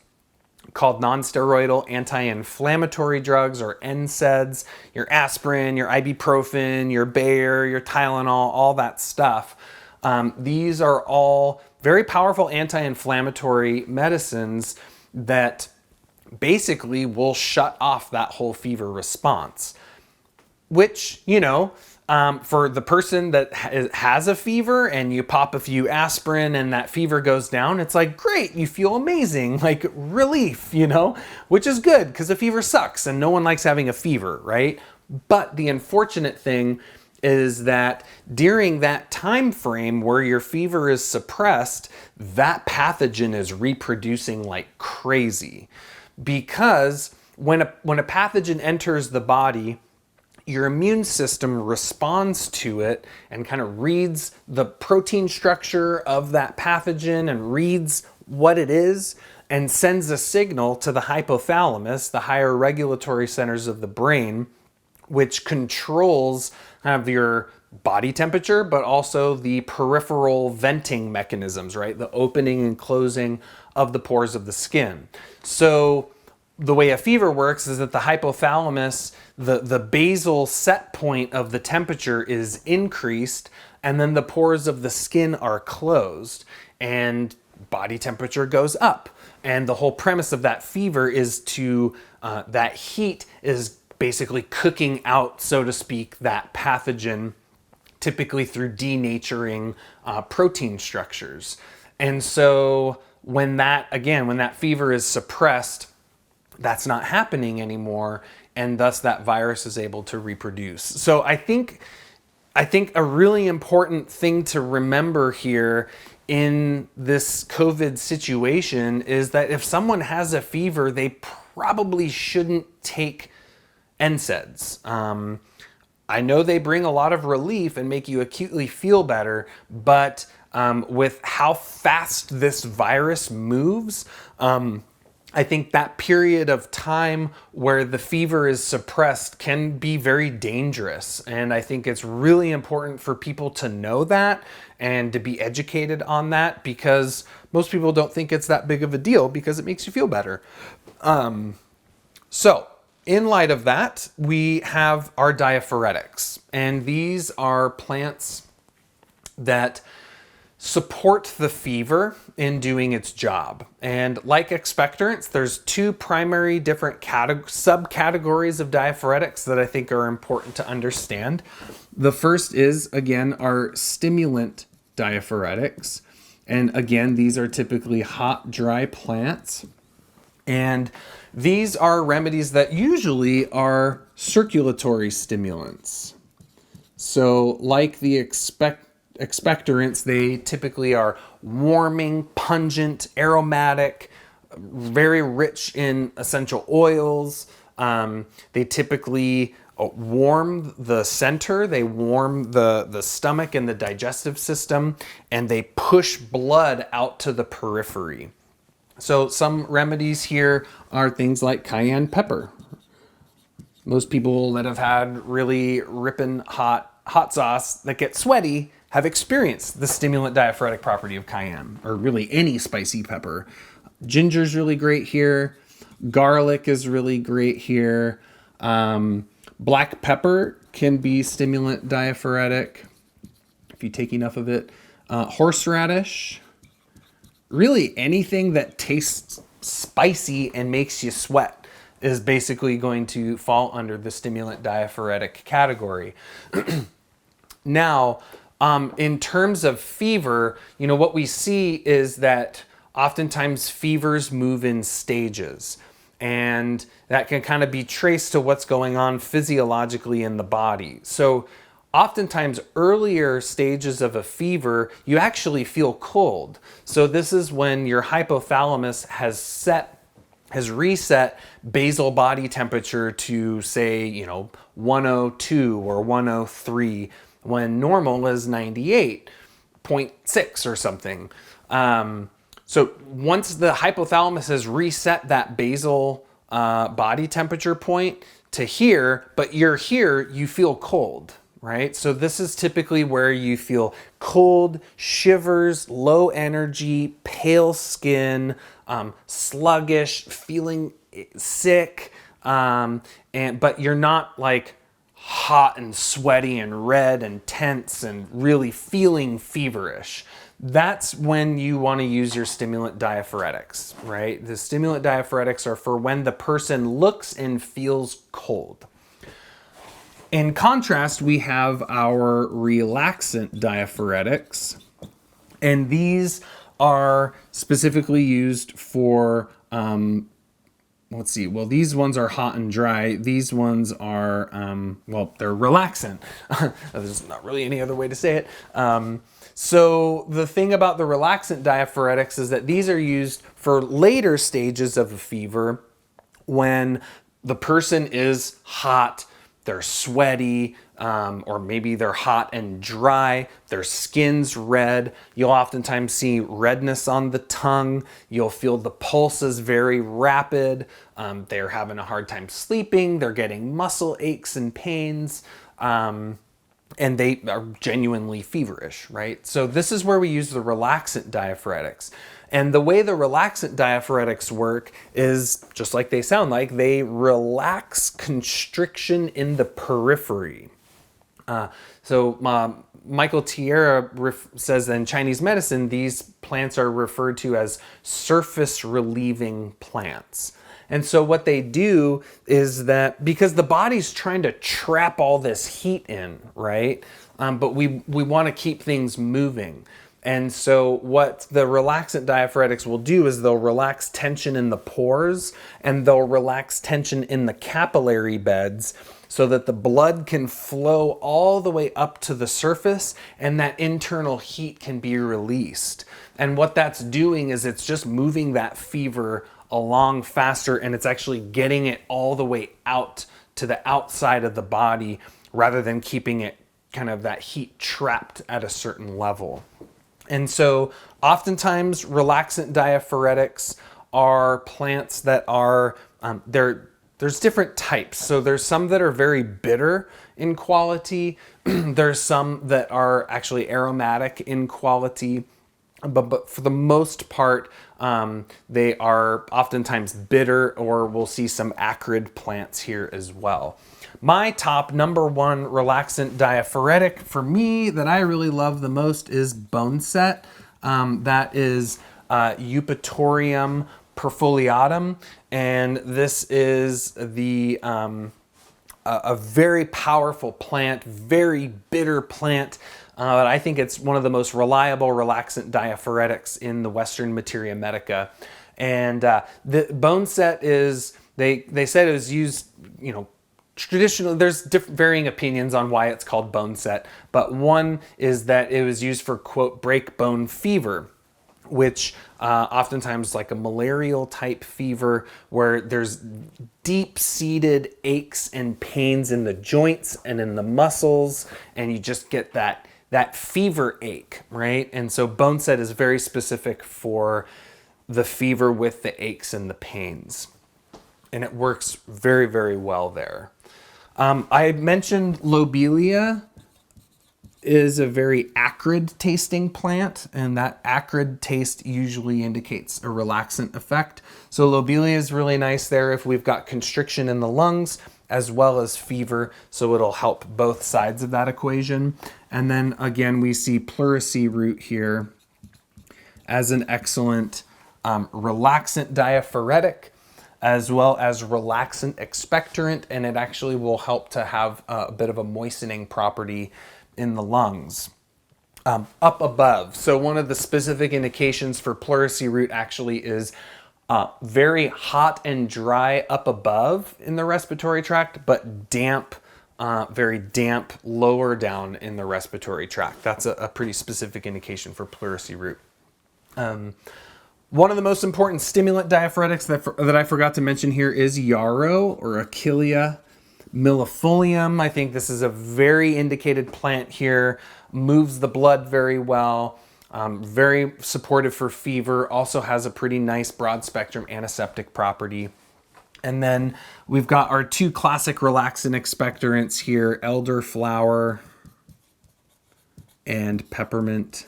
called non-steroidal anti-inflammatory drugs, or NSAIDs, your aspirin, your ibuprofen, your Bayer, your Tylenol, all that stuff. These are all very powerful anti-inflammatory medicines that basically will shut off that whole fever response, which, you know, for the person that has a fever and you pop a few aspirin and that fever goes down, it's like, great, you feel amazing, like relief, you know, which is good because a fever sucks and no one likes having a fever, right? But the unfortunate thing is that during that time frame where your fever is suppressed, that pathogen is reproducing like crazy. Because when a pathogen enters the body, your immune system responds to it and kind of reads the protein structure of that pathogen and reads what it is and sends a signal to the hypothalamus, the higher regulatory centers of the brain, which controls kind of your body temperature, but also the peripheral venting mechanisms, right? The opening and closing of the pores of the skin. So the way a fever works is that the hypothalamus, the basal set point of the temperature is increased, and then the pores of the skin are closed, and body temperature goes up. And the whole premise of that fever is to, that heat is basically cooking out, so to speak, that pathogen, typically through denaturing protein structures. And so when that fever is suppressed, that's not happening anymore, and thus that virus is able to reproduce. So I think a really important thing to remember here in this COVID situation is that if someone has a fever, they probably shouldn't take NSAIDs. I know they bring a lot of relief and make you acutely feel better, but with how fast this virus moves, I think that period of time where the fever is suppressed can be very dangerous. And I think it's really important for people to know that and to be educated on that, because most people don't think it's that big of a deal because it makes you feel better. So in light of that, we have our diaphoretics, and these are plants that support the fever in doing its job. And like expectorants, there's two primary different subcategories of diaphoretics that I think are important to understand. The first is, again, our stimulant diaphoretics. And again, these are typically hot, dry plants. And these are remedies that usually are circulatory stimulants. So like the expectorants, they typically are warming, pungent, aromatic, very rich in essential oils. They typically warm the center, they warm the stomach and the digestive system, and they push blood out to the periphery. So some remedies here are things like cayenne pepper. Most people that have had really ripping hot sauce that gets sweaty have experienced the stimulant diaphoretic property of cayenne, or really any spicy pepper. Ginger's really great here. Garlic is really great here. Black pepper can be stimulant diaphoretic if you take enough of it. Horseradish. Really anything that tastes spicy and makes you sweat is basically going to fall under the stimulant diaphoretic category. Now, in terms of fever, what we see is that oftentimes fevers move in stages, and that can kind of be traced to what's going on physiologically in the body. So oftentimes earlier stages of a fever, you actually feel cold. So this is when your hypothalamus has reset basal body temperature to, say, 102 or 103, when normal is 98.6 or something. So once the hypothalamus has reset that basal body temperature point to here, but you're here, you feel cold, right? So this is typically where you feel cold, shivers, low energy, pale skin, sluggish, feeling sick, but you're not like hot and sweaty and red and tense and really feeling feverish. That's when you want to use your stimulant diaphoretics, right? The stimulant diaphoretics are for when the person looks and feels cold. In contrast, we have our relaxant diaphoretics, and these are specifically used for, let's see, well, these ones are hot and dry. These ones are, they're relaxant. There's not really any other way to say it. So the thing about the relaxant diaphoretics is that these are used for later stages of a fever when the person is hot, they're sweaty, or maybe they're hot and dry, their skin's red. You'll oftentimes see redness on the tongue. You'll feel the pulse is very rapid. They're having a hard time sleeping. They're getting muscle aches and pains. And they are genuinely feverish, right? So this is where we use the relaxant diaphoretics. And the way the relaxant diaphoretics work is just like they sound like. They relax constriction in the periphery. Michael Tierra says in Chinese medicine, these plants are referred to as surface relieving plants. And so what they do is that, because the body's trying to trap all this heat in, right? But we want to keep things moving. And so what the relaxant diaphoretics will do is they'll relax tension in the pores, and they'll relax tension in the capillary beds so that the blood can flow all the way up to the surface and that internal heat can be released. And what that's doing is it's just moving that fever along faster, and it's actually getting it all the way out to the outside of the body rather than keeping it kind of that heat trapped at a certain level. And so oftentimes relaxant diaphoretics are plants that are, there's different types. So there's some that are very bitter in quality. There's some that are actually aromatic in quality. But for the most part, they are oftentimes bitter, or we'll see some acrid plants here as well. My top number one relaxant diaphoretic for me that I really love the most is Boneset. That is Eupatorium perfoliatum, and this is the a very powerful plant, very bitter plant. But I think it's one of the most reliable relaxant diaphoretics in the Western materia medica. And the bone set is, they said it was used, traditionally. There's different varying opinions on why it's called bone set, but one is that it was used for, quote, break bone fever, which oftentimes like a malarial type fever where there's deep-seated aches and pains in the joints and in the muscles, and you just get that fever ache, right? And so bone set is very specific for the fever with the aches and the pains, and it works very, very well there. I mentioned lobelia is a very acrid tasting plant, and that acrid taste usually indicates a relaxant effect. So lobelia is really nice there if we've got constriction in the lungs as well as fever, so it'll help both sides of that equation. And then again, we see pleurisy root here as an excellent relaxant diaphoretic, as well as relaxant expectorant, and it actually will help to have a bit of a moistening property in the lungs. Up above, so one of the specific indications for pleurisy root actually is very hot and dry up above in the respiratory tract, but damp, very damp lower down in the respiratory tract. That's a pretty specific indication for pleurisy root. One of the most important stimulant diaphoretics that I forgot to mention here is yarrow or Achillea millefolium. I think this is a very indicated plant here, moves the blood very well, very supportive for fever, also has a pretty nice broad spectrum antiseptic property. And then we've got our two classic relaxant expectorants here, elderflower and peppermint.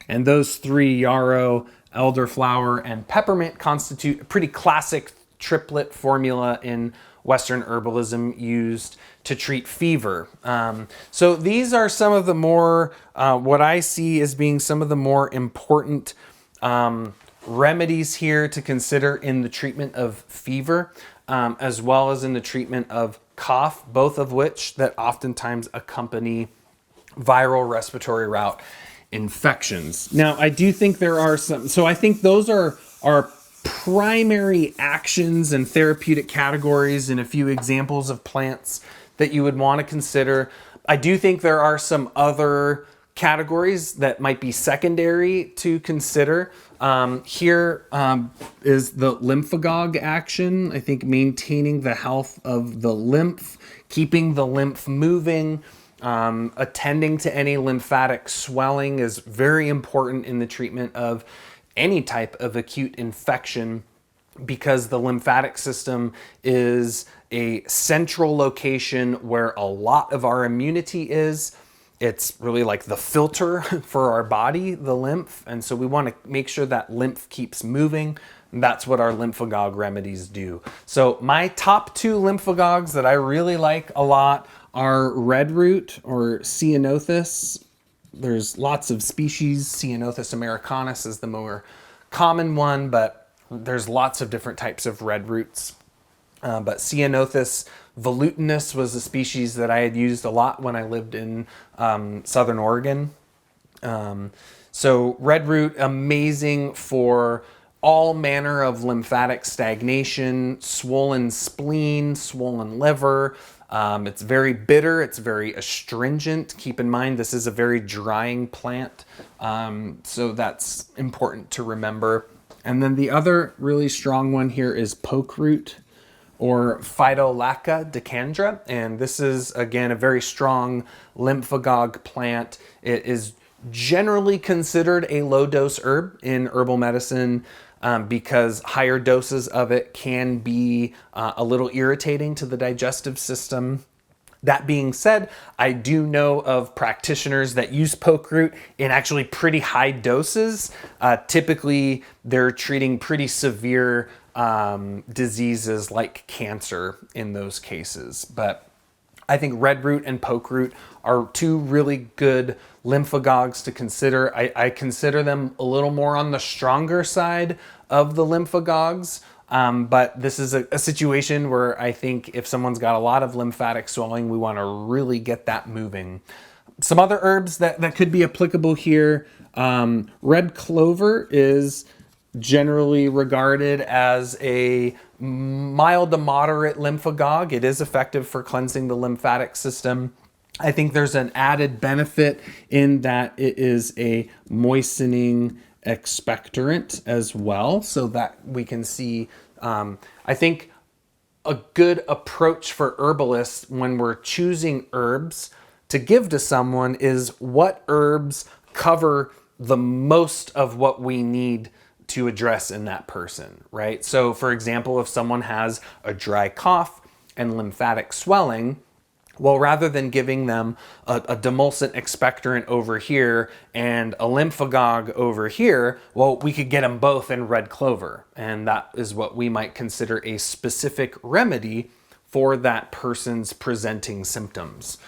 And those three, yarrow, elderflower, and peppermint, constitute a pretty classic triplet formula in Western herbalism used to treat fever. So these are some of the more, what I see as being some of the more important remedies here to consider in the treatment of fever, as well as in the treatment of cough, both of which that oftentimes accompany viral respiratory route infections. Now, I do think there are some, so I think those are primary actions and therapeutic categories and a few examples of plants that you would want to consider. I do think there are some other categories that might be secondary to consider. Here is the lymphagog action. I think maintaining the health of the lymph, keeping the lymph moving, attending to any lymphatic swelling is very important in the treatment of any type of acute infection, because the lymphatic system is a central location where a lot of our immunity is. It's really like the filter for our body, the lymph. And so we want to make sure that lymph keeps moving. And that's what our lymphagog remedies do. So my top two lymphagogs that I really like a lot are red root or Ceanothus. There's lots of species. Ceanothus americanus is the more common one, but there's lots of different types of red roots. But Ceanothus volutinus was a species that I had used a lot when I lived in Southern Oregon. So red root, amazing for all manner of lymphatic stagnation, swollen spleen, swollen liver. It's very bitter, it's very astringent. Keep in mind, this is a very drying plant, so that's important to remember. And then the other really strong one here is poke root or Phytolacca decandra. And this is, again, a very strong lymphagogue plant. It is generally considered a low-dose herb in herbal medicine, because higher doses of it can be a little irritating to the digestive system. That being said, I do know of practitioners that use poke root in actually pretty high doses. Typically, they're treating pretty severe diseases like cancer in those cases. But I think red root and poke root are two really good lymphagogues to consider. I consider them a little more on the stronger side of the lymphagogues, But this is a situation where I think if someone's got a lot of lymphatic swelling, we want to really get that moving. Some other herbs that could be applicable here. Red clover is generally regarded as a mild to moderate lymphagog. It is effective for cleansing the lymphatic system. I think there's an added benefit in that it is a moistening expectorant as well, so that we can see, I think a good approach for herbalists when we're choosing herbs to give to someone is what herbs cover the most of what we need to address in that person, right? So for example, if someone has a dry cough and lymphatic swelling, well, rather than giving them a demulcent expectorant over here and a lymphagog over here, well, we could get them both in red clover. And that is what we might consider a specific remedy for that person's presenting symptoms.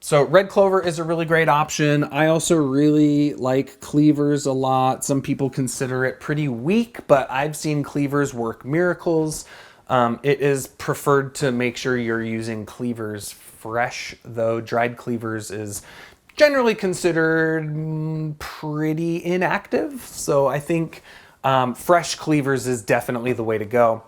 So red clover is a really great option. I also really like cleavers a lot. Some people consider it pretty weak, but I've seen cleavers work miracles. It is preferred to make sure you're using cleavers fresh, though dried cleavers is generally considered pretty inactive. So I think fresh cleavers is definitely the way to go.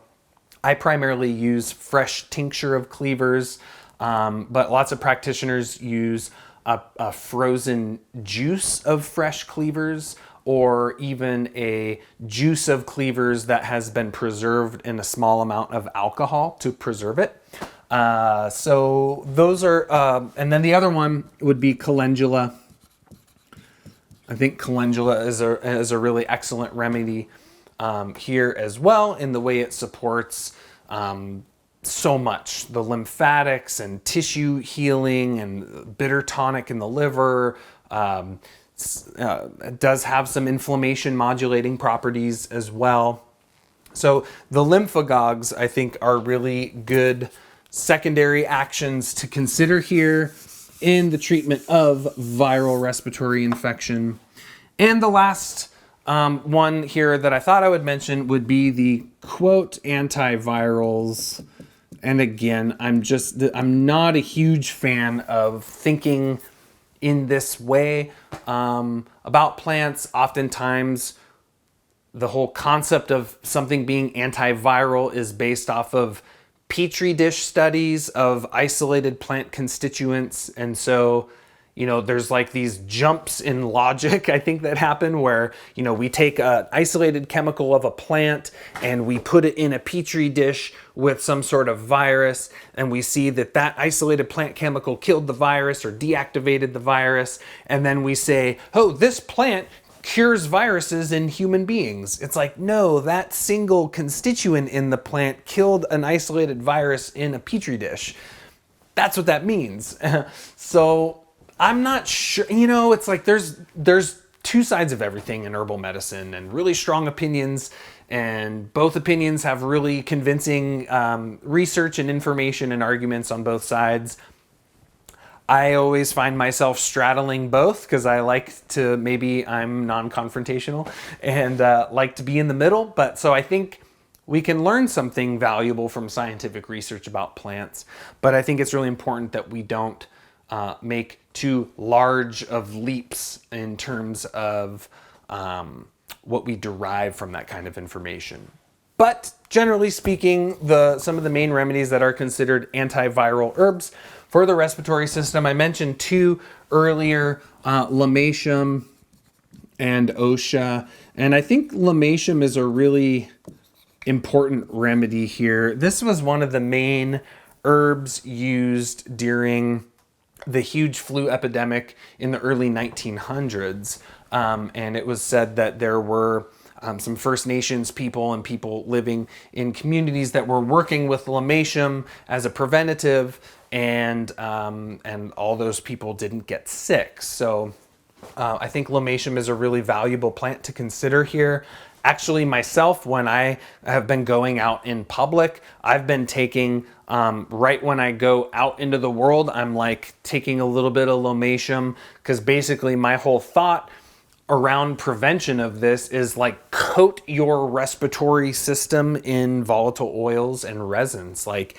I primarily use fresh tincture of cleavers, but lots of practitioners use a frozen juice of fresh cleavers, or even a juice of cleavers that has been preserved in a small amount of alcohol to preserve it. So those are, and then the other one would be calendula. I think calendula is a really excellent remedy here as well, in the way it supports so much. The lymphatics and tissue healing and bitter tonic in the liver. It does have some inflammation modulating properties as well. So the lymphagogs, I think, are really good secondary actions to consider here in the treatment of viral respiratory infection. And the last one here that I thought I would mention would be the quote antivirals. And again, I'm not a huge fan of thinking in this way about plants. Oftentimes, the whole concept of something being antiviral is based off of petri dish studies of isolated plant constituents. And so, there's like these jumps in logic, I think, that happen where, we take an isolated chemical of a plant and we put it in a petri dish with some sort of virus, and we see that isolated plant chemical killed the virus or deactivated the virus. And then we say, oh, this plant cures viruses in human beings. It's like, no, that single constituent in the plant killed an isolated virus in a petri dish. That's what that means. So I'm not sure, it's like there's two sides of everything in herbal medicine, and really strong opinions, and both opinions have really convincing research and information and arguments on both sides. I always find myself straddling both because I like to, maybe I'm non-confrontational and like to be in the middle. But so I think we can learn something valuable from scientific research about plants, but I think it's really important that we don't make too large of leaps in terms of what we derive from that kind of information. But generally speaking, some of the main remedies that are considered antiviral herbs for the respiratory system, I mentioned two earlier, lomatium and osha. And I think lomatium is a really important remedy here. This was one of the main herbs used during the huge flu epidemic in the early 1900s. And it was said that there were some First Nations people and people living in communities that were working with lomatium as a preventative, and all those people didn't get sick. So I think lomatium is a really valuable plant to consider here. Actually, myself, when I have been going out in public, I've been taking, right when I go out into the world, I'm like taking a little bit of lomatium, because basically my whole thought around prevention of this is like coat your respiratory system in volatile oils and resins. Like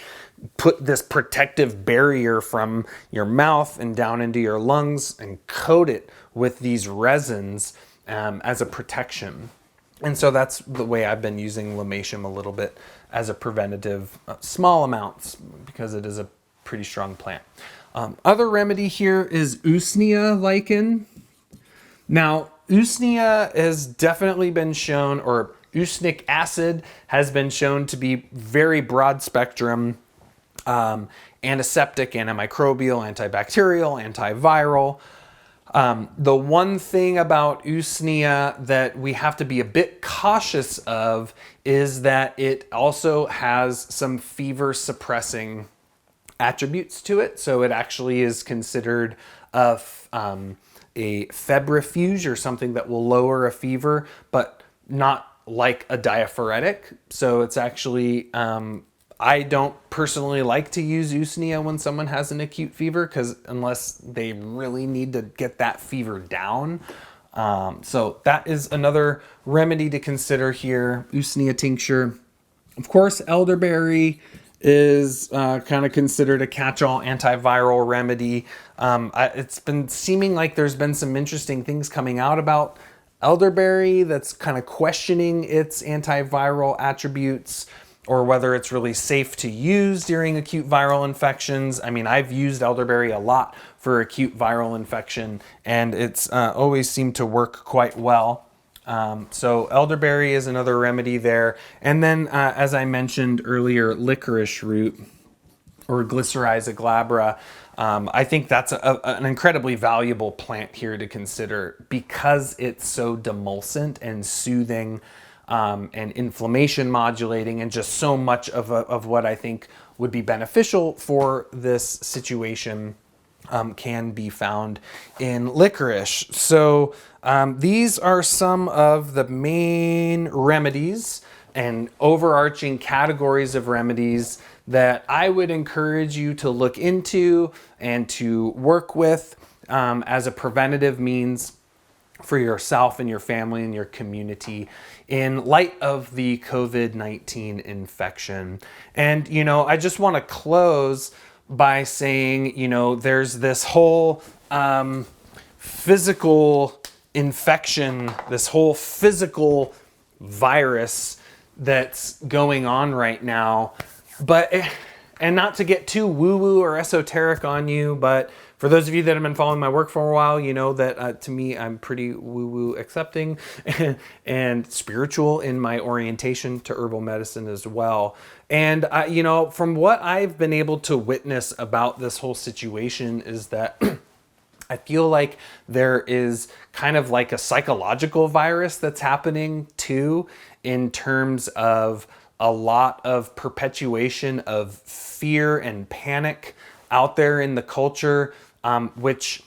put this protective barrier from your mouth and down into your lungs and coat it with these resins as a protection. And so that's the way I've been using limatium a little bit as a preventative, small amounts, because it is a pretty strong plant. Other remedy here is usnea lichen. Now, usnea has definitely been shown, or usnic acid has been shown to be very broad spectrum antiseptic, antimicrobial, antibacterial, antiviral. The one thing about usnea that we have to be a bit cautious of is that it also has some fever suppressing attributes to it. So it actually is considered a febrifuge, or something that will lower a fever, but not like a diaphoretic. So it's actually, I don't personally like to use usnea when someone has an acute fever, because unless they really need to get that fever down. So that is another remedy to consider here, usnea tincture. Of course, elderberry is kind of considered a catch-all antiviral remedy. It's been seeming like there's been some interesting things coming out about elderberry that's kind of questioning its antiviral attributes, or whether it's really safe to use during acute viral infections. I mean, I've used elderberry a lot for acute viral infection, and it's always seemed to work quite well. So elderberry is another remedy there. And then, as I mentioned earlier, licorice root, or Glycyrrhiza glabra. I think that's an incredibly valuable plant here to consider, because it's so demulcent and soothing, and inflammation modulating, and just so much of what I think would be beneficial for this situation can be found in licorice. So these are some of the main remedies and overarching categories of remedies that I would encourage you to look into and to work with as a preventative means for yourself and your family and your community in light of the COVID-19 infection. And, you know, I just want to close by saying, you know, there's this whole physical infection, this whole physical virus that's going on right now. But, and not to get too woo-woo or esoteric on you, but for those of you that have been following my work for a while, you know that to me, I'm pretty woo-woo accepting and spiritual in my orientation to herbal medicine as well. And, you know, from what I've been able to witness about this whole situation is that I feel like there is kind of like a psychological virus that's happening too, in terms of a lot of perpetuation of fear and panic out there in the culture, which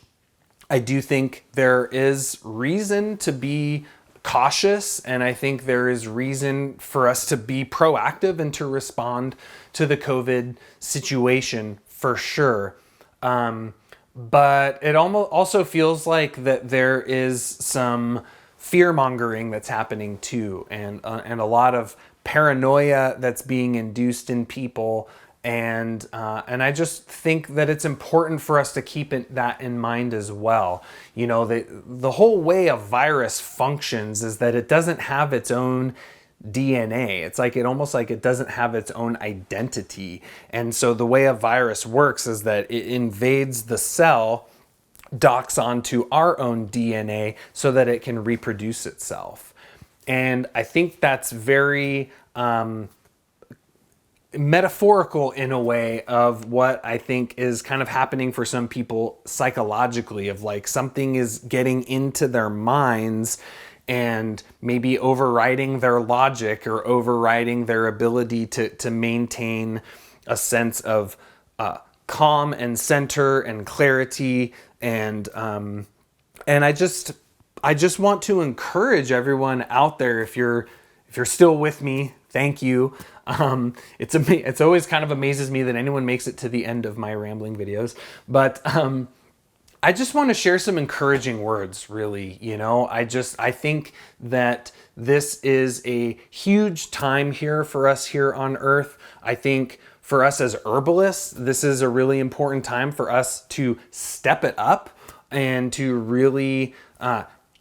I do think there is reason to be cautious, and I think there is reason for us to be proactive and to respond to the COVID situation for sure. But it almost also feels like that there is some fear mongering that's happening too, and a lot of paranoia that's being induced in people. And I just think that it's important for us to keep that in mind as well. You know, the whole way a virus functions is that it doesn't have its own DNA. It's like almost like it doesn't have its own identity. And so the way a virus works is that it invades the cell, docks onto our own DNA so that it can reproduce itself. And I think that's very metaphorical in a way of what I think is kind of happening for some people psychologically, of like something is getting into their minds and maybe overriding their logic or overriding their ability to maintain a sense of calm and center and clarity. And I just want to encourage everyone out there, if you're still with me, thank you. It's always kind of amazes me that anyone makes it to the end of my rambling videos, but I just want to share some encouraging words, really. I think that this is a huge time here for us here on Earth. I think for us as herbalists, this is a really important time for us to step it up and to really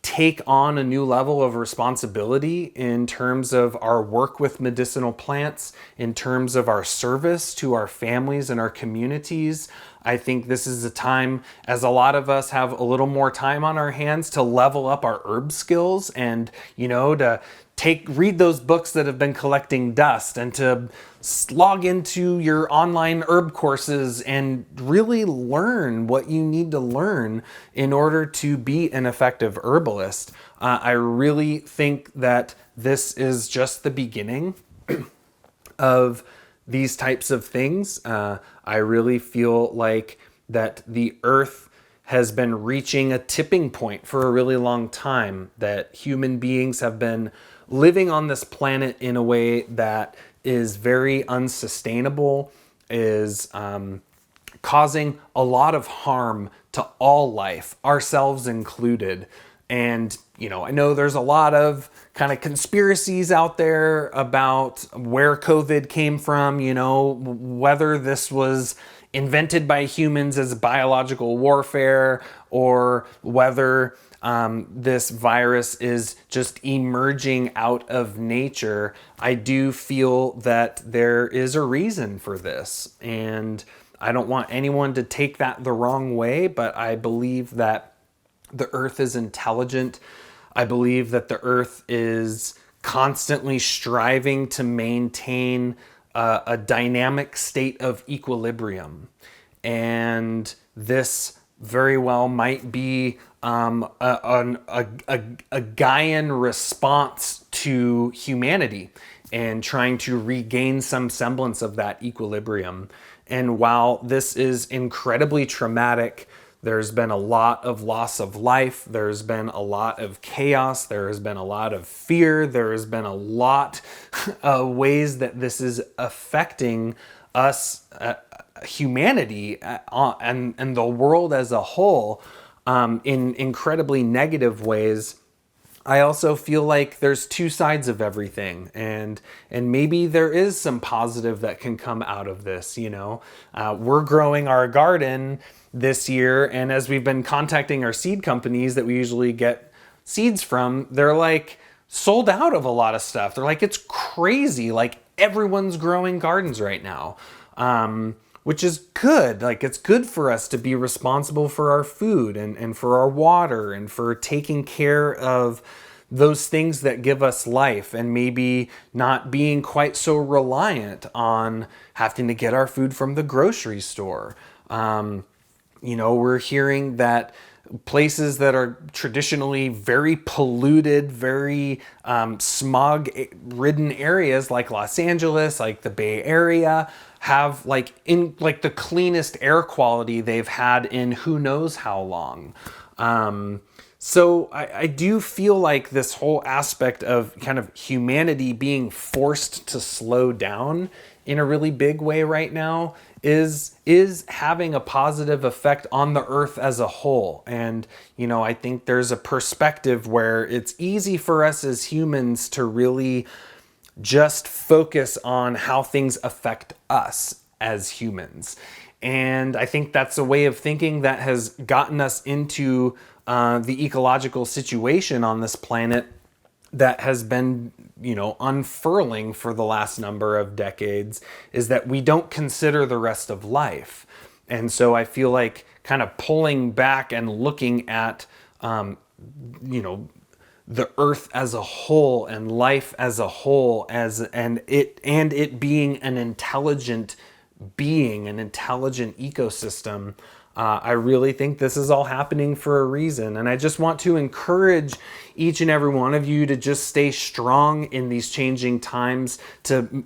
take on a new level of responsibility in terms of our work with medicinal plants, in terms of our service to our families and our communities. I think this is a time, as a lot of us have a little more time on our hands, to level up our herb skills and, to read those books that have been collecting dust and to log into your online herb courses and really learn what you need to learn in order to be an effective herbalist. I really think that this is just the beginning of these types of things. I really feel like that the earth has been reaching a tipping point for a really long time, that human beings have been living on this planet in a way that is very unsustainable, is causing a lot of harm to all life, ourselves included. And, I know there's a lot of kind of conspiracies out there about where COVID came from, whether this was invented by humans as biological warfare or whether this virus is just emerging out of nature. I do feel that there is a reason for this, and I don't want anyone to take that the wrong way, but I believe that the earth is intelligent. I believe that the earth is constantly striving to maintain a dynamic state of equilibrium. And this very well might be a Gaian response to humanity and trying to regain some semblance of that equilibrium. And while this is incredibly traumatic, there's been a lot of loss of life. There's been a lot of chaos. There has been a lot of fear. There has been a lot of ways that this is affecting us, humanity, and the world as a whole in incredibly negative ways. I also feel like there's two sides of everything, and maybe there is some positive that can come out of this. We're growing our garden this year, and as we've been contacting our seed companies that we usually get seeds from, they're like sold out of a lot of stuff. They're like, it's crazy, like everyone's growing gardens right now, which is good. Like, it's good for us to be responsible for our food and for our water and for taking care of those things that give us life, and maybe not being quite so reliant on having to get our food from the grocery store. We're hearing that places that are traditionally very polluted, very smog-ridden areas like Los Angeles, like the Bay Area, have the cleanest air quality they've had in who knows how long. So I do feel like this whole aspect of kind of humanity being forced to slow down in a really big way right now is having a positive effect on the earth as a whole. And, I think there's a perspective where it's easy for us as humans to really just focus on how things affect us as humans. And I think that's a way of thinking that has gotten us into the ecological situation on this planet that has been, unfurling for the last number of decades, is that we don't consider the rest of life. And so I feel like kind of pulling back and looking at, the earth as a whole and life as a whole, and it being an intelligent being, an intelligent ecosystem. I really think this is all happening for a reason. And I just want to encourage each and every one of you to just stay strong in these changing times, to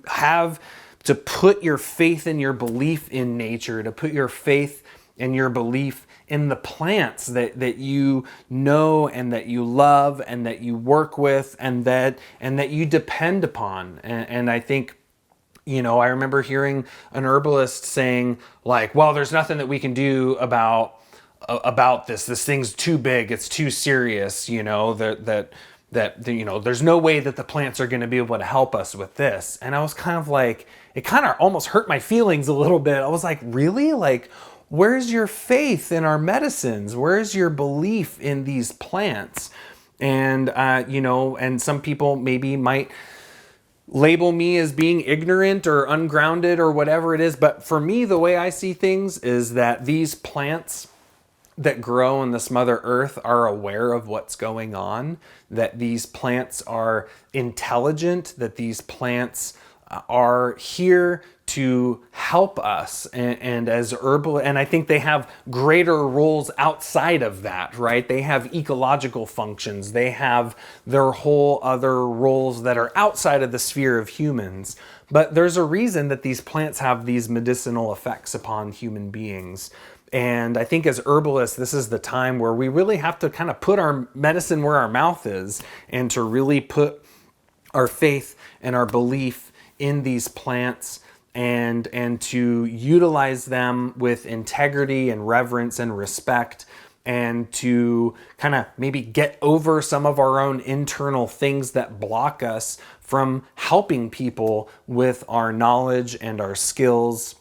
put your faith and your belief in nature, to put your faith and your belief in the plants that you know and that you love and that you work with and that you depend upon. And I think, I remember hearing an herbalist saying, like, well, there's nothing that we can do about about this. This thing's too big. It's too serious. You know, you know, there's no way that the plants are going to be able to help us with this. And I was kind of like, it kind of almost hurt my feelings a little bit. I was like, really? Like, where's your faith in our medicines? Where's your belief in these plants? And, you know, and some people maybe might label me as being ignorant or ungrounded or whatever it is. But for me, the way I see things is that these plants that grow in this Mother Earth are aware of what's going on, that these plants are intelligent, that these plants are here to help us, and as herbal, and I think they have greater roles outside of that, right? They have ecological functions, they have their whole other roles that are outside of the sphere of humans. But there's a reason that these plants have these medicinal effects upon human beings. And I think as herbalists, this is the time where we really have to kind of put our medicine where our mouth is, and to really put our faith and our belief in these plants, and to utilize them with integrity and reverence and respect, and to kind of maybe get over some of our own internal things that block us from helping people with our knowledge and our skills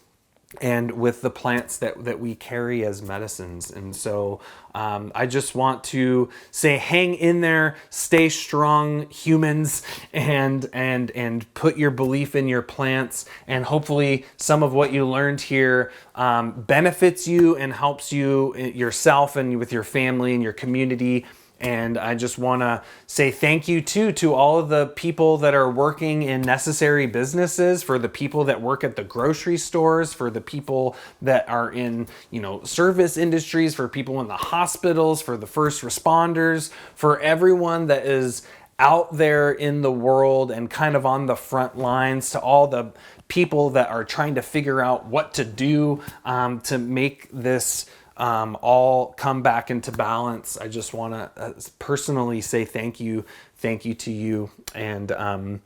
and with the plants that we carry as medicines. And so I just want to say, hang in there, stay strong, humans, and put your belief in your plants. And hopefully some of what you learned here benefits you and helps you yourself and with your family and your community. And I just want to say thank you too to all of the people that are working in necessary businesses, for the people that work at the grocery stores, for the people that are in, you know, service industries, for people in the hospitals, for the first responders, for everyone that is out there in the world and kind of on the front lines, to all the people that are trying to figure out what to do to make this all come back into balance. I just want to personally say thank you to you, and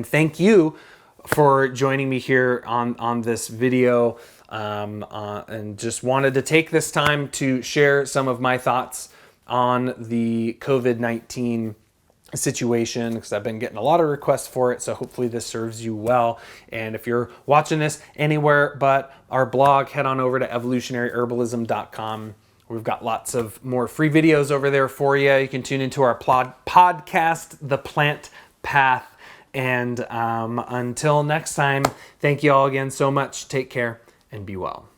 thank you for joining me here on this video, and just wanted to take this time to share some of my thoughts on the COVID-19 situation, because I've been getting a lot of requests for it. So hopefully this serves you well. And if you're watching this anywhere but our blog, head on over to evolutionaryherbalism.com. We've got lots of more free videos over there for you. You can tune into our podcast, The Plant Path. And until next time, thank you all again so much. Take care and be well.